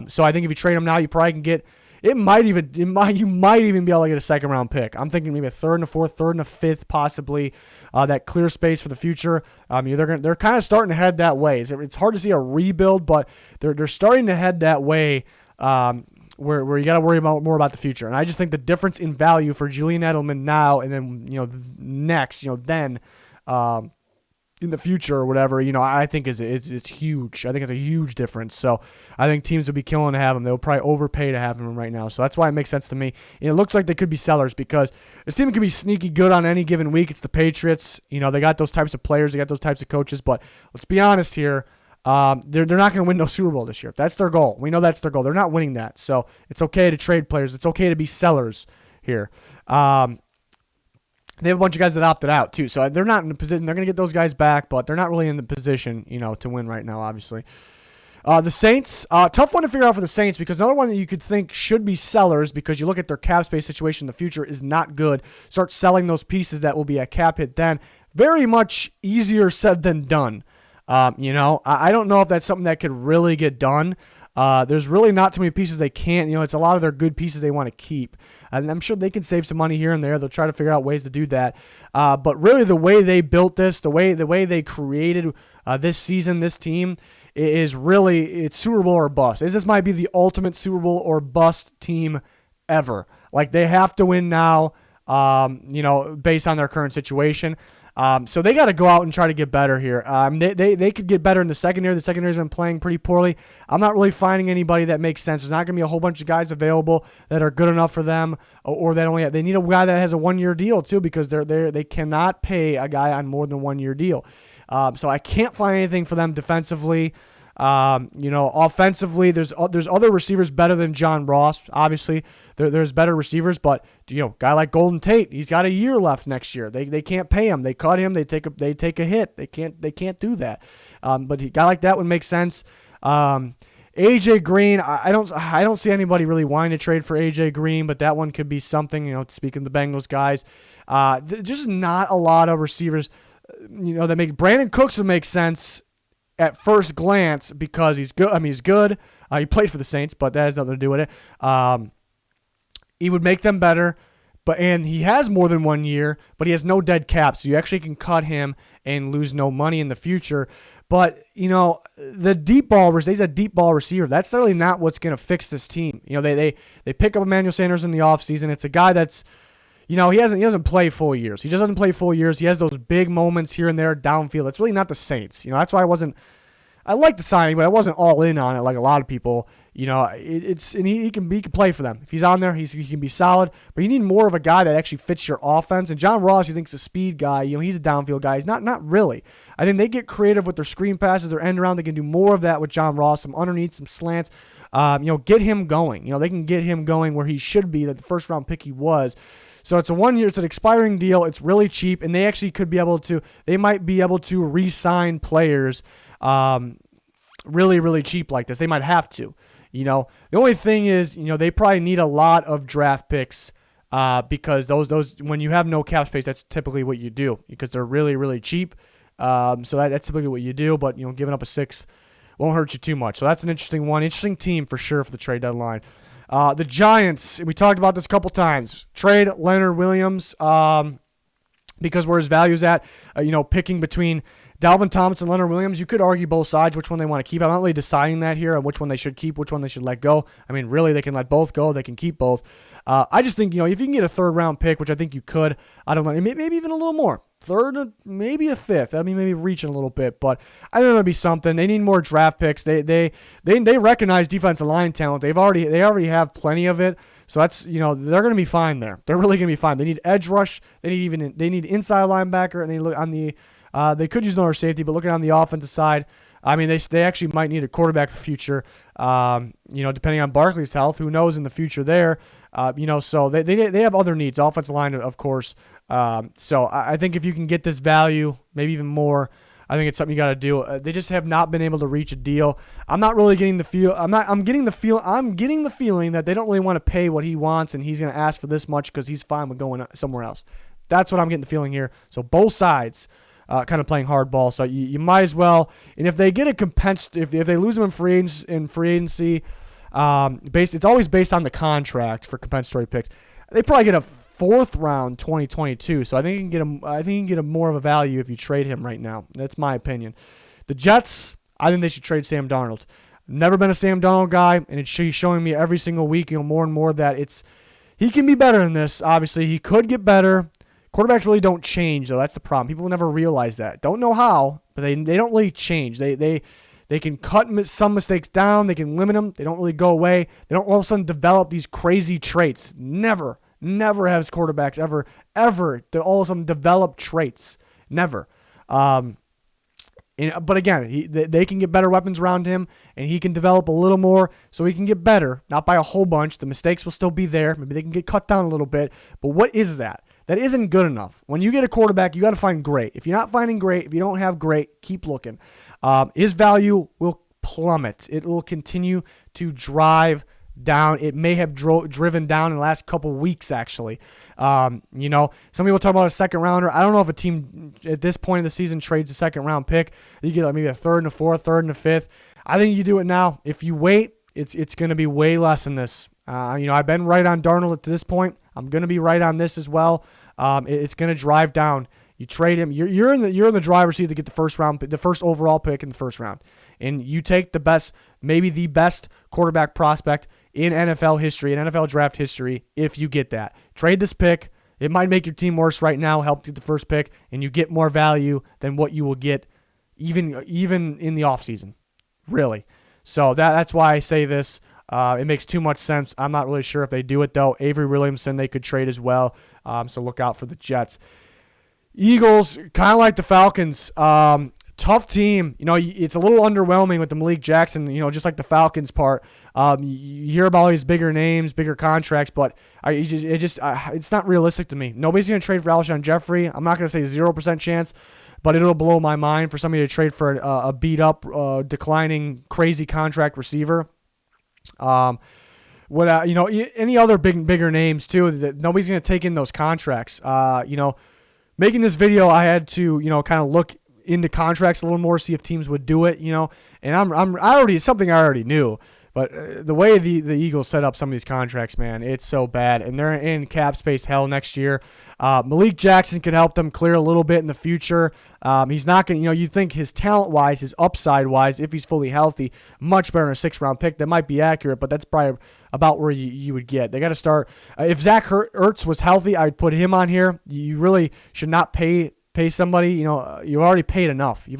So I think if you trade him now, you probably can get. You might even be able to get a second-round pick. I'm thinking maybe a third and a fourth, third and a fifth, possibly. That clear space for the future. They're kind of starting to head that way. It's hard to see a rebuild, but they're starting to head that way. Where you got to worry more about the future. And I just think the difference in value for Julian Edelman now and then, next, then in the future or whatever, I think it's huge. I think it's a huge difference. So I think teams would be killing to have him. They'll probably overpay to have him right now. So that's why it makes sense to me. And it looks like they could be sellers because this team can be sneaky good on any given week. It's the Patriots. They got those types of players. They got those types of coaches. But let's be honest here. They're not going to win no Super Bowl this year. That's their goal. We know that's their goal. They're not winning that. So it's okay to trade players. It's okay to be sellers here. They have a bunch of guys that opted out too. So they're not in the position. They're going to get those guys back, but they're not really in the position, to win right now, obviously. The Saints, tough one to figure out for the Saints because another one that you could think should be sellers because you look at their cap space situation in the future is not good. Start selling those pieces that will be a cap hit then. Very much easier said than done. I don't know if that's something that could really get done. There's really not too many pieces they can't. It's a lot of their good pieces they want to keep. And I'm sure they can save some money here and there. They'll try to figure out ways to do that. But really the way they built this, the way they created this season, this team, is really, it's Super Bowl or bust. This might be the ultimate Super Bowl or bust team ever. Like, they have to win now, based on their current situation. So they got to go out and try to get better here. They could get better in the secondary. The secondary's been playing pretty poorly. I'm not really finding anybody that makes sense. There's not going to be a whole bunch of guys available that are good enough for them, or that they need a guy that has a 1-year deal too, because they cannot pay a guy on more than 1-year deal. So I can't find anything for them defensively. Offensively, there's other receivers better than John Ross. Obviously, there's better receivers, but guy like Golden Tate, he's got a year left next year. They can't pay him. They cut him. They take a hit. They can't do that. But a guy like that would make sense. AJ Green, I don't see anybody really wanting to trade for AJ Green, but that one could be something. Speaking of the Bengals guys, just not a lot of receivers. That make Brandon Cooks would make sense at first glance because he's good. He's good. He played for the Saints, but that has nothing to do with it. He would make them better, and he has more than 1 year, but he has no dead cap, so you actually can cut him and lose no money in the future. But, the deep ball, he's a deep ball receiver. That's really not what's going to fix this team. They pick up Emmanuel Sanders in the offseason. It's a guy that's, he doesn't play full years. He just doesn't play full years. He has those big moments here and there downfield. It's really not the Saints. That's why I like the signing, but I wasn't all in on it like a lot of people. And he can play for them. If he's on there, he can be solid. But you need more of a guy that actually fits your offense. And John Ross, you think's a speed guy. He's a downfield guy. He's not really. I think they get creative with their screen passes, their end around. They can do more of that with John Ross, some underneath, some slants. Get him going. They can get him going where he should be, that the first round pick he was. So it's a 1 year, it's an expiring deal. It's really cheap, and they actually they might be able to re-sign players really, really cheap like this. They might have to. The only thing is, they probably need a lot of draft picks because those when you have no cap space, that's typically what you do because they're really, really cheap. So that's typically what you do, but giving up a 6th won't hurt you too much. So that's an interesting team for sure for the trade deadline. The Giants, we talked about this a couple times. Trade Leonard Williams because where his value's at, picking between Dalvin Thompson and Leonard Williams. You could argue both sides, which one they want to keep. I'm not really deciding that here on which one they should keep, which one they should let go. Really, they can let both go. They can keep both. I just think, if you can get a 3rd-round pick, which I think you could, I don't know, maybe even a little more. 3rd, maybe a 5th. Maybe reaching a little bit, but I think it'll be something. They need more draft picks. They recognize defensive line talent. They already have plenty of it. So that's, they're going to be fine there. They're really going to be fine. They need edge rush. They need inside linebacker, and they look on the they could use another safety, but looking on the offensive side, they actually might need a quarterback for the future. Depending on Barkley's health, who knows in the future there. So they have other needs, offensive line, of course. So I think if you can get this value, maybe even more, I think it's something you got to do. They just have not been able to reach a deal. I'm not really getting the feel. I'm getting the feeling that they don't really want to pay what he wants, and he's going to ask for this much because he's fine with going somewhere else. That's what I'm getting the feeling here. So both sides. Kind of playing hardball, so you might as well. And if they get if they lose him in free agency, it's always based on the contract for compensatory picks. They probably get a 4th round 2022. So I think you can get a more of a value if you trade him right now. That's my opinion. The Jets, I think they should trade Sam Darnold. Never been a Sam Darnold guy, and he's showing me every single week, more and more that he can be better than this. Obviously, he could get better. Quarterbacks really don't change, though. That's the problem. People never realize that. Don't know how, but they don't really change. They can cut some mistakes down. They can limit them. They don't really go away. They don't all of a sudden develop these crazy traits. Never has quarterbacks ever all of a sudden develop traits. Never. But again, they can get better weapons around him, and he can develop a little more so he can get better. Not by a whole bunch. The mistakes will still be there. Maybe they can get cut down a little bit. But what is that? That isn't good enough. When you get a quarterback, you got to find great. If you're not finding great, if you don't have great, keep looking. His value will plummet. It will continue to drive down. It may have driven down in the last couple weeks, actually. Some people talk about a second rounder. I don't know if a team at this point of the season trades a second round pick. You get maybe a third and a fourth, third and a fifth. I think you do it now. If you wait, it's going to be way less than this. I've been right on Darnold to this point. I'm going to be right on this as well. It's going to drive down. You trade him. You're in the driver's seat to get the first overall pick in the first round, and you take the best, maybe the best quarterback prospect in NFL history, in NFL draft history. If you get that, trade this pick. It might make your team worse right now. Help get the first pick, and you get more value than what you will get even in the offseason. Really. So that's why I say this. It makes too much sense. I'm not really sure if they do it, though. Avery Williamson, they could trade as well. So look out for the Jets. Eagles, kind of like the Falcons. Tough team. It's a little underwhelming with the Malik Jackson, just like the Falcons part. You hear about all these bigger names, bigger contracts, but it's not realistic to me. Nobody's going to trade for Alshon Jeffrey. I'm not going to say 0% chance, but it'll blow my mind for somebody to trade for a beat-up, declining, crazy contract receiver. Any other bigger names, too, that nobody's going to take in those contracts. Making this video, I had to, kind of look into contracts a little more, see if teams would do it, and it's something I already knew, but the way the Eagles set up some of these contracts, man, it's so bad, and they're in cap space hell next year. Malik Jackson could help them clear a little bit in the future. He's not going to, you think his talent-wise, his upside-wise, if he's fully healthy, much better than a 6th-round pick. That might be accurate, but that's probably about where you would get. They got to start. If Zach Ertz was healthy, I'd put him on here. You really should not pay somebody. You've already paid enough. You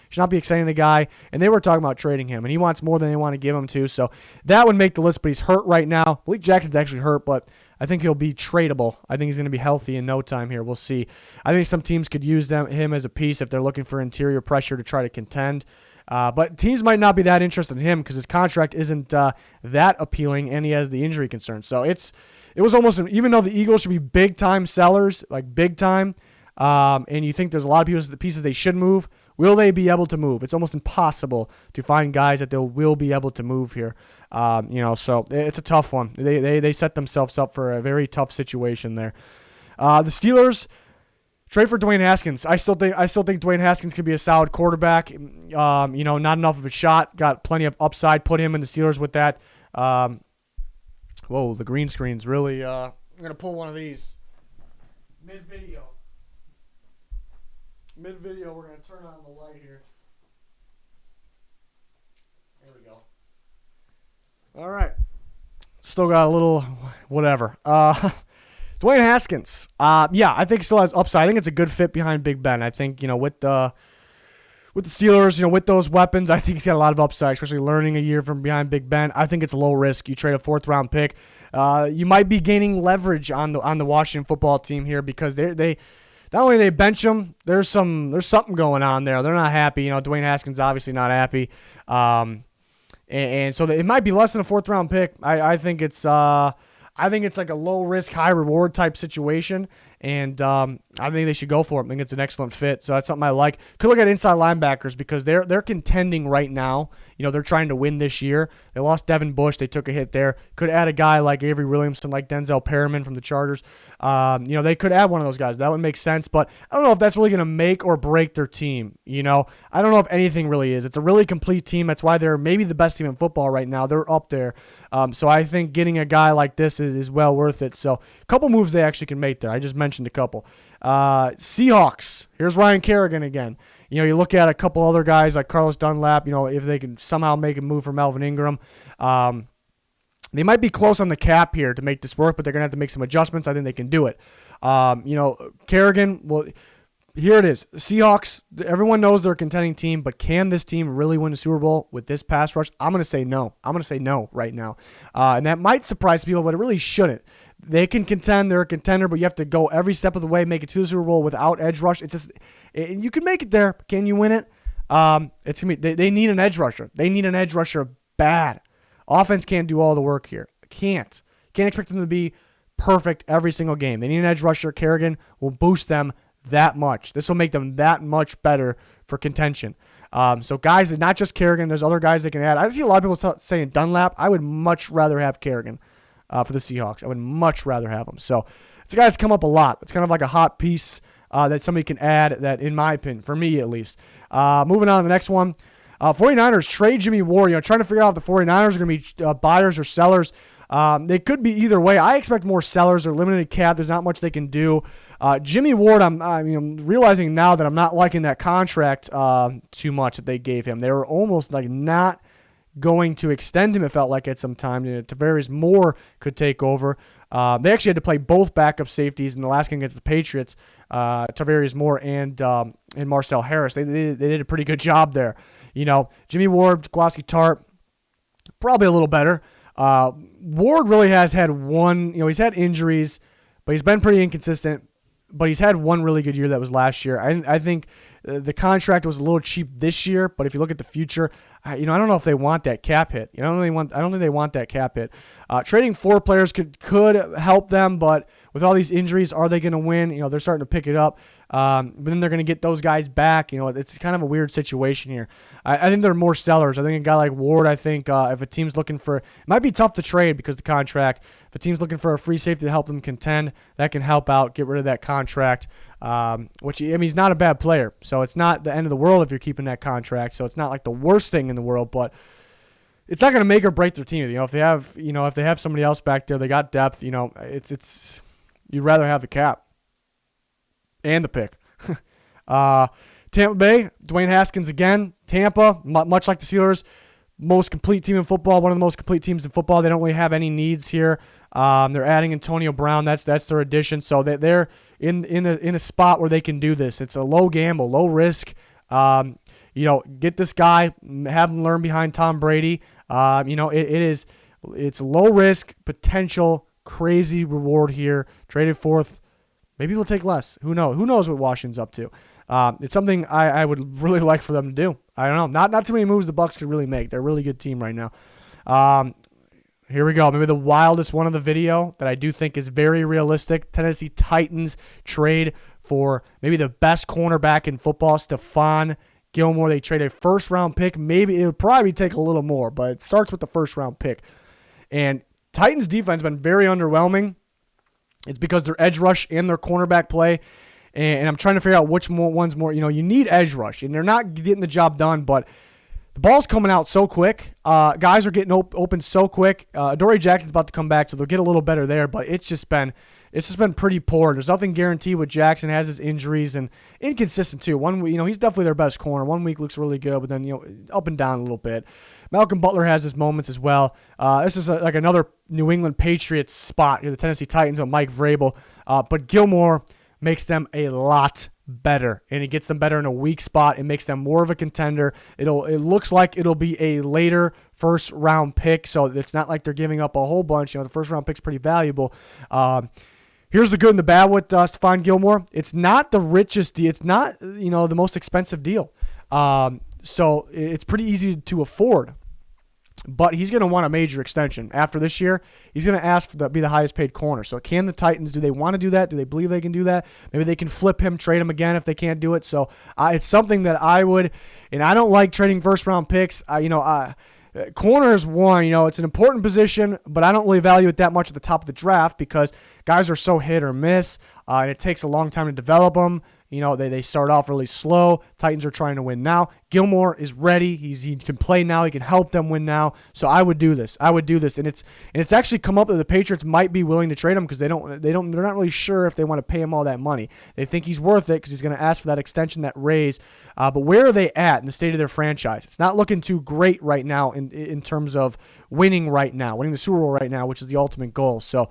should not be extending a guy. And they were talking about trading him, and he wants more than they want to give him to. So that would make the list, but he's hurt right now. Malik Jackson's actually hurt, but I think he'll be tradable. I think he's going to be healthy in no time here. We'll see. I think some teams could use him as a piece if they're looking for interior pressure to try to contend. But teams might not be that interested in him because his contract isn't that appealing, and he has the injury concern. So it was almost, even though the Eagles should be big-time sellers, like big-time, and you think there's a lot of pieces they should move, will they be able to move? It's almost impossible to find guys that they will be able to move here. So it's a tough one. They set themselves up for a very tough situation there. The Steelers trade for Dwayne Haskins. I still think Dwayne Haskins could be a solid quarterback. Not enough of a shot. Got plenty of upside. Put him in the Steelers with that. Whoa, the green screen's really. I'm gonna pull one of these mid-video. Mid-video, we're going to turn on the light here. There we go. All right. Still got a little whatever. Dwayne Haskins. I think he still has upside. I think it's a good fit behind Big Ben. I think, with the Steelers, with those weapons, I think he's got a lot of upside, especially learning a year from behind Big Ben. I think it's low risk. You trade a 4th-round pick. You might be gaining leverage on the Washington football team here because they not only they bench him, there's something going on there. They're not happy. Dwayne Haskins obviously not happy, and so it might be less than a 4th-round pick. I think it's like a low risk, high reward type situation, and I think they should go for it. I think it's an excellent fit. So that's something I like. Could look at inside linebackers because they're contending right now. They're trying to win this year. They lost Devin Bush. They took a hit there. Could add a guy like Avery Williamson, like Denzel Perriman from the Chargers. They could add one of those guys. That would make sense, but I don't know if that's really going to make or break their team. I don't know if anything really is. It's a really complete team. That's why they're maybe the best team in football right now. They're up there. So I think getting a guy like this is well worth it. So a couple moves they actually can make there. I just mentioned a couple. Seahawks. Here's Ryan Kerrigan again. You look at a couple other guys like Carlos Dunlap, if they can somehow make a move for Melvin Ingram. They might be close on the cap here to make this work, but they're going to have to make some adjustments. I think they can do it. Kerrigan, well, here it is. Seahawks, everyone knows they're a contending team, but can this team really win the Super Bowl with this pass rush? I'm going to say no. I'm going to say no right now. And that might surprise people, but it really shouldn't. They can contend. They're a contender, but you have to go every step of the way, make it to the Super Bowl without edge rush. It's just, you can make it there. Can you win it? It's gonna be. They need an edge rusher. They need an edge rusher bad. Offense can't do all the work here. Can't expect them to be perfect every single game. They need an edge rusher. Kerrigan will boost them that much. This will make them that much better for contention. So guys, not just Kerrigan, there's other guys they can add. I see a lot of people saying Dunlap. I would much rather have Kerrigan for the Seahawks. I would much rather have him. So it's a guy that's come up a lot. It's kind of like a hot piece that somebody can add that, in my opinion, for me at least. Moving on to the next one. 49ers trade Jimmie Ward. Trying to figure out if the 49ers are going to be buyers or sellers. They could be either way. I expect more sellers. They're limited cap. There's not much they can do. Jimmie Ward, I'm realizing now that I'm not liking that contract too much that they gave him. They were almost like not going to extend him, it felt like, at some time. Tavares Moore could take over. They actually had to play both backup safeties in the last game against the Patriots, Tavares Moore and Marcel Harris. They did a pretty good job there. Jimmie Ward, Jaquiski Tartt, probably a little better. Ward really has had one, he's had injuries, but he's been pretty inconsistent. But he's had one really good year that was last year. I think the contract was a little cheap this year, but if you look at the future, I don't know if they want that cap hit. I don't think they want that cap hit. Trading 4 players could help them, but with all these injuries, are they going to win? They're starting to pick it up, but then they're going to get those guys back. It's kind of a weird situation here. I think there are more sellers. I think a guy like Ward, if a team's looking for, it might be tough to trade because of the contract. If a team's looking for a free safety to help them contend, that can help out, get rid of that contract. Which he's not a bad player, so it's not the end of the world if you're keeping that contract. So it's not like the worst thing in the world, but it's not going to make or break their team. If they have somebody else back there, they got depth. It's you'd rather have the cap and the pick. Tampa Bay, Dwayne Haskins again. Tampa, much like the Steelers, most complete team in football. One of the most complete teams in football. They don't really have any needs here. They're adding Antonio Brown. That's their addition. So they're in a spot where they can do this. It's a low gamble, low risk. Get this guy, have him learn behind Tom Brady. It's low risk, potential, crazy reward here. Traded fourth. Maybe we'll take less. Who knows? Who knows what Washington's up to? It's something I would really like for them to do. I don't know. Not too many moves the Bucs could really make. They're a really good team right now. Here we go. Maybe the wildest one of the video that I do think is very realistic. Tennessee Titans trade for maybe the best cornerback in football, Stephon Gilmore. They trade a first-round pick. Maybe it would probably take a little more, but it starts with the first-round pick. And Titans defense has been very underwhelming. It's because their edge rush and their cornerback play. And I'm trying to figure out which one's more. You need edge rush, and they're not getting the job done, but the ball's coming out so quick. Guys are getting open so quick. Adoree Jackson's about to come back, so they'll get a little better there, but it's just been pretty poor. There's nothing guaranteed with Jackson. Has his injuries and inconsistent too. One week, he's definitely their best corner. One week looks really good, but then up and down a little bit. Malcolm Butler has his moments as well. This is like another New England Patriots spot here. The Tennessee Titans with Mike Vrabel, but Gilmore makes them a lot better, and it gets them better in a weak spot. It makes them more of a contender. It looks like it'll be a later first round pick, so it's not like they're giving up a whole bunch. The first round pick's pretty valuable. Here's the good and the bad with Stephon Gilmore. It's not the richest deal. It's not the most expensive deal. So it's pretty easy to afford. But he's going to want a major extension. After this year, he's going to ask to be the highest paid corner. So can the Titans, do they want to do that? Do they believe they can do that? Maybe they can flip him, trade him again if they can't do it. So it's something that I would, and I don't like trading first-round picks. Corner is one, it's an important position, but I don't really value it that much at the top of the draft because guys are so hit or miss, and it takes a long time to develop them. They start off really slow. Titans are trying to win now. Gilmore is ready. He can play now. He can help them win now. So I would do this. And it's actually come up that the Patriots might be willing to trade him because they're not really sure if they want to pay him all that money. They think he's worth it because he's going to ask for that extension, that raise. But where are they at in the state of their franchise? It's not looking too great right now in terms of winning the Super Bowl right now, which is the ultimate goal. So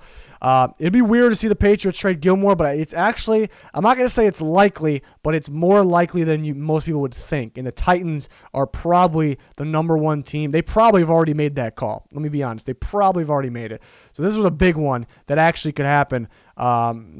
it'd be weird to see the Patriots trade Gilmore, but it's actually, I'm not going to say it's likely, but it's more likely than most people would think. And the Titans are probably the number one team. They probably have already made that call. Let me be honest. They probably have already made it. So this was a big one that actually could happen.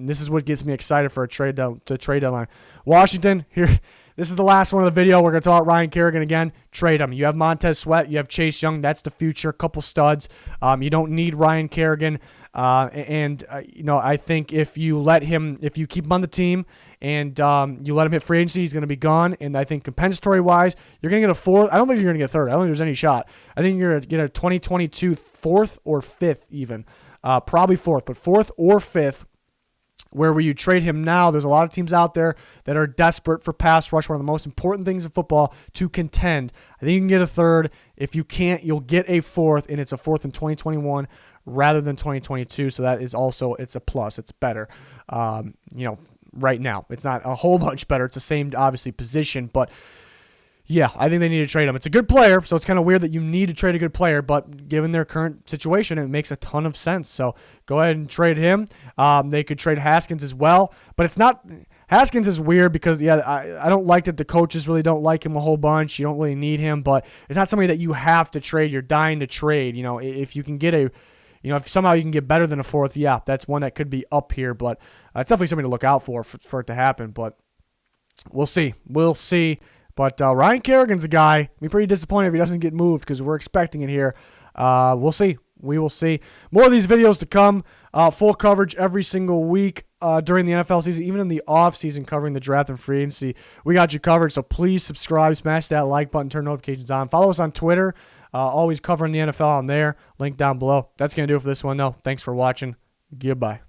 This is what gets me excited for a trade deadline. Washington, here. This is the last one of the video. We're going to talk about Ryan Kerrigan again. Trade him. You have Montez Sweat. You have Chase Young. That's the future. Couple studs. You don't need Ryan Kerrigan. I think if you keep him on the team and you let him hit free agency, he's going to be gone. And I think compensatory-wise, you're going to get a fourth. I don't think you're going to get a third. I don't think there's any shot. I think you're going to get a 2022 fourth or fifth even. Probably fourth, but fourth or fifth. Where you trade him now, there's a lot of teams out there that are desperate for pass rush, one of the most important things in football, to contend. I think you can get a third. If you can't, you'll get a fourth, and it's a fourth in 2021 rather than 2022. So that is also, it's a plus. It's better. Right now. It's not a whole bunch better. It's the same, obviously, position, but yeah, I think they need to trade him. It's a good player, so it's kind of weird that you need to trade a good player, but given their current situation, it makes a ton of sense. So go ahead and trade him. They could trade Haskins as well, but it's not – Haskins is weird because, yeah, I don't like that the coaches really don't like him a whole bunch. You don't really need him, but it's not somebody that you have to trade. You're dying to trade. If you can get if somehow you can get better than a fourth, yeah, that's one that could be up here, but it's definitely something to look out for it to happen, but we'll see. We'll see. But Ryan Kerrigan's a guy. I'd be pretty disappointed if he doesn't get moved because we're expecting it here. We'll see. We will see. More of these videos to come. Full coverage every single week during the NFL season, even in the off season, covering the draft and free agency. We got you covered, so please subscribe, smash that like button, turn notifications on. Follow us on Twitter. Always covering the NFL on there. Link down below. That's going to do it for this one, though. Thanks for watching. Goodbye.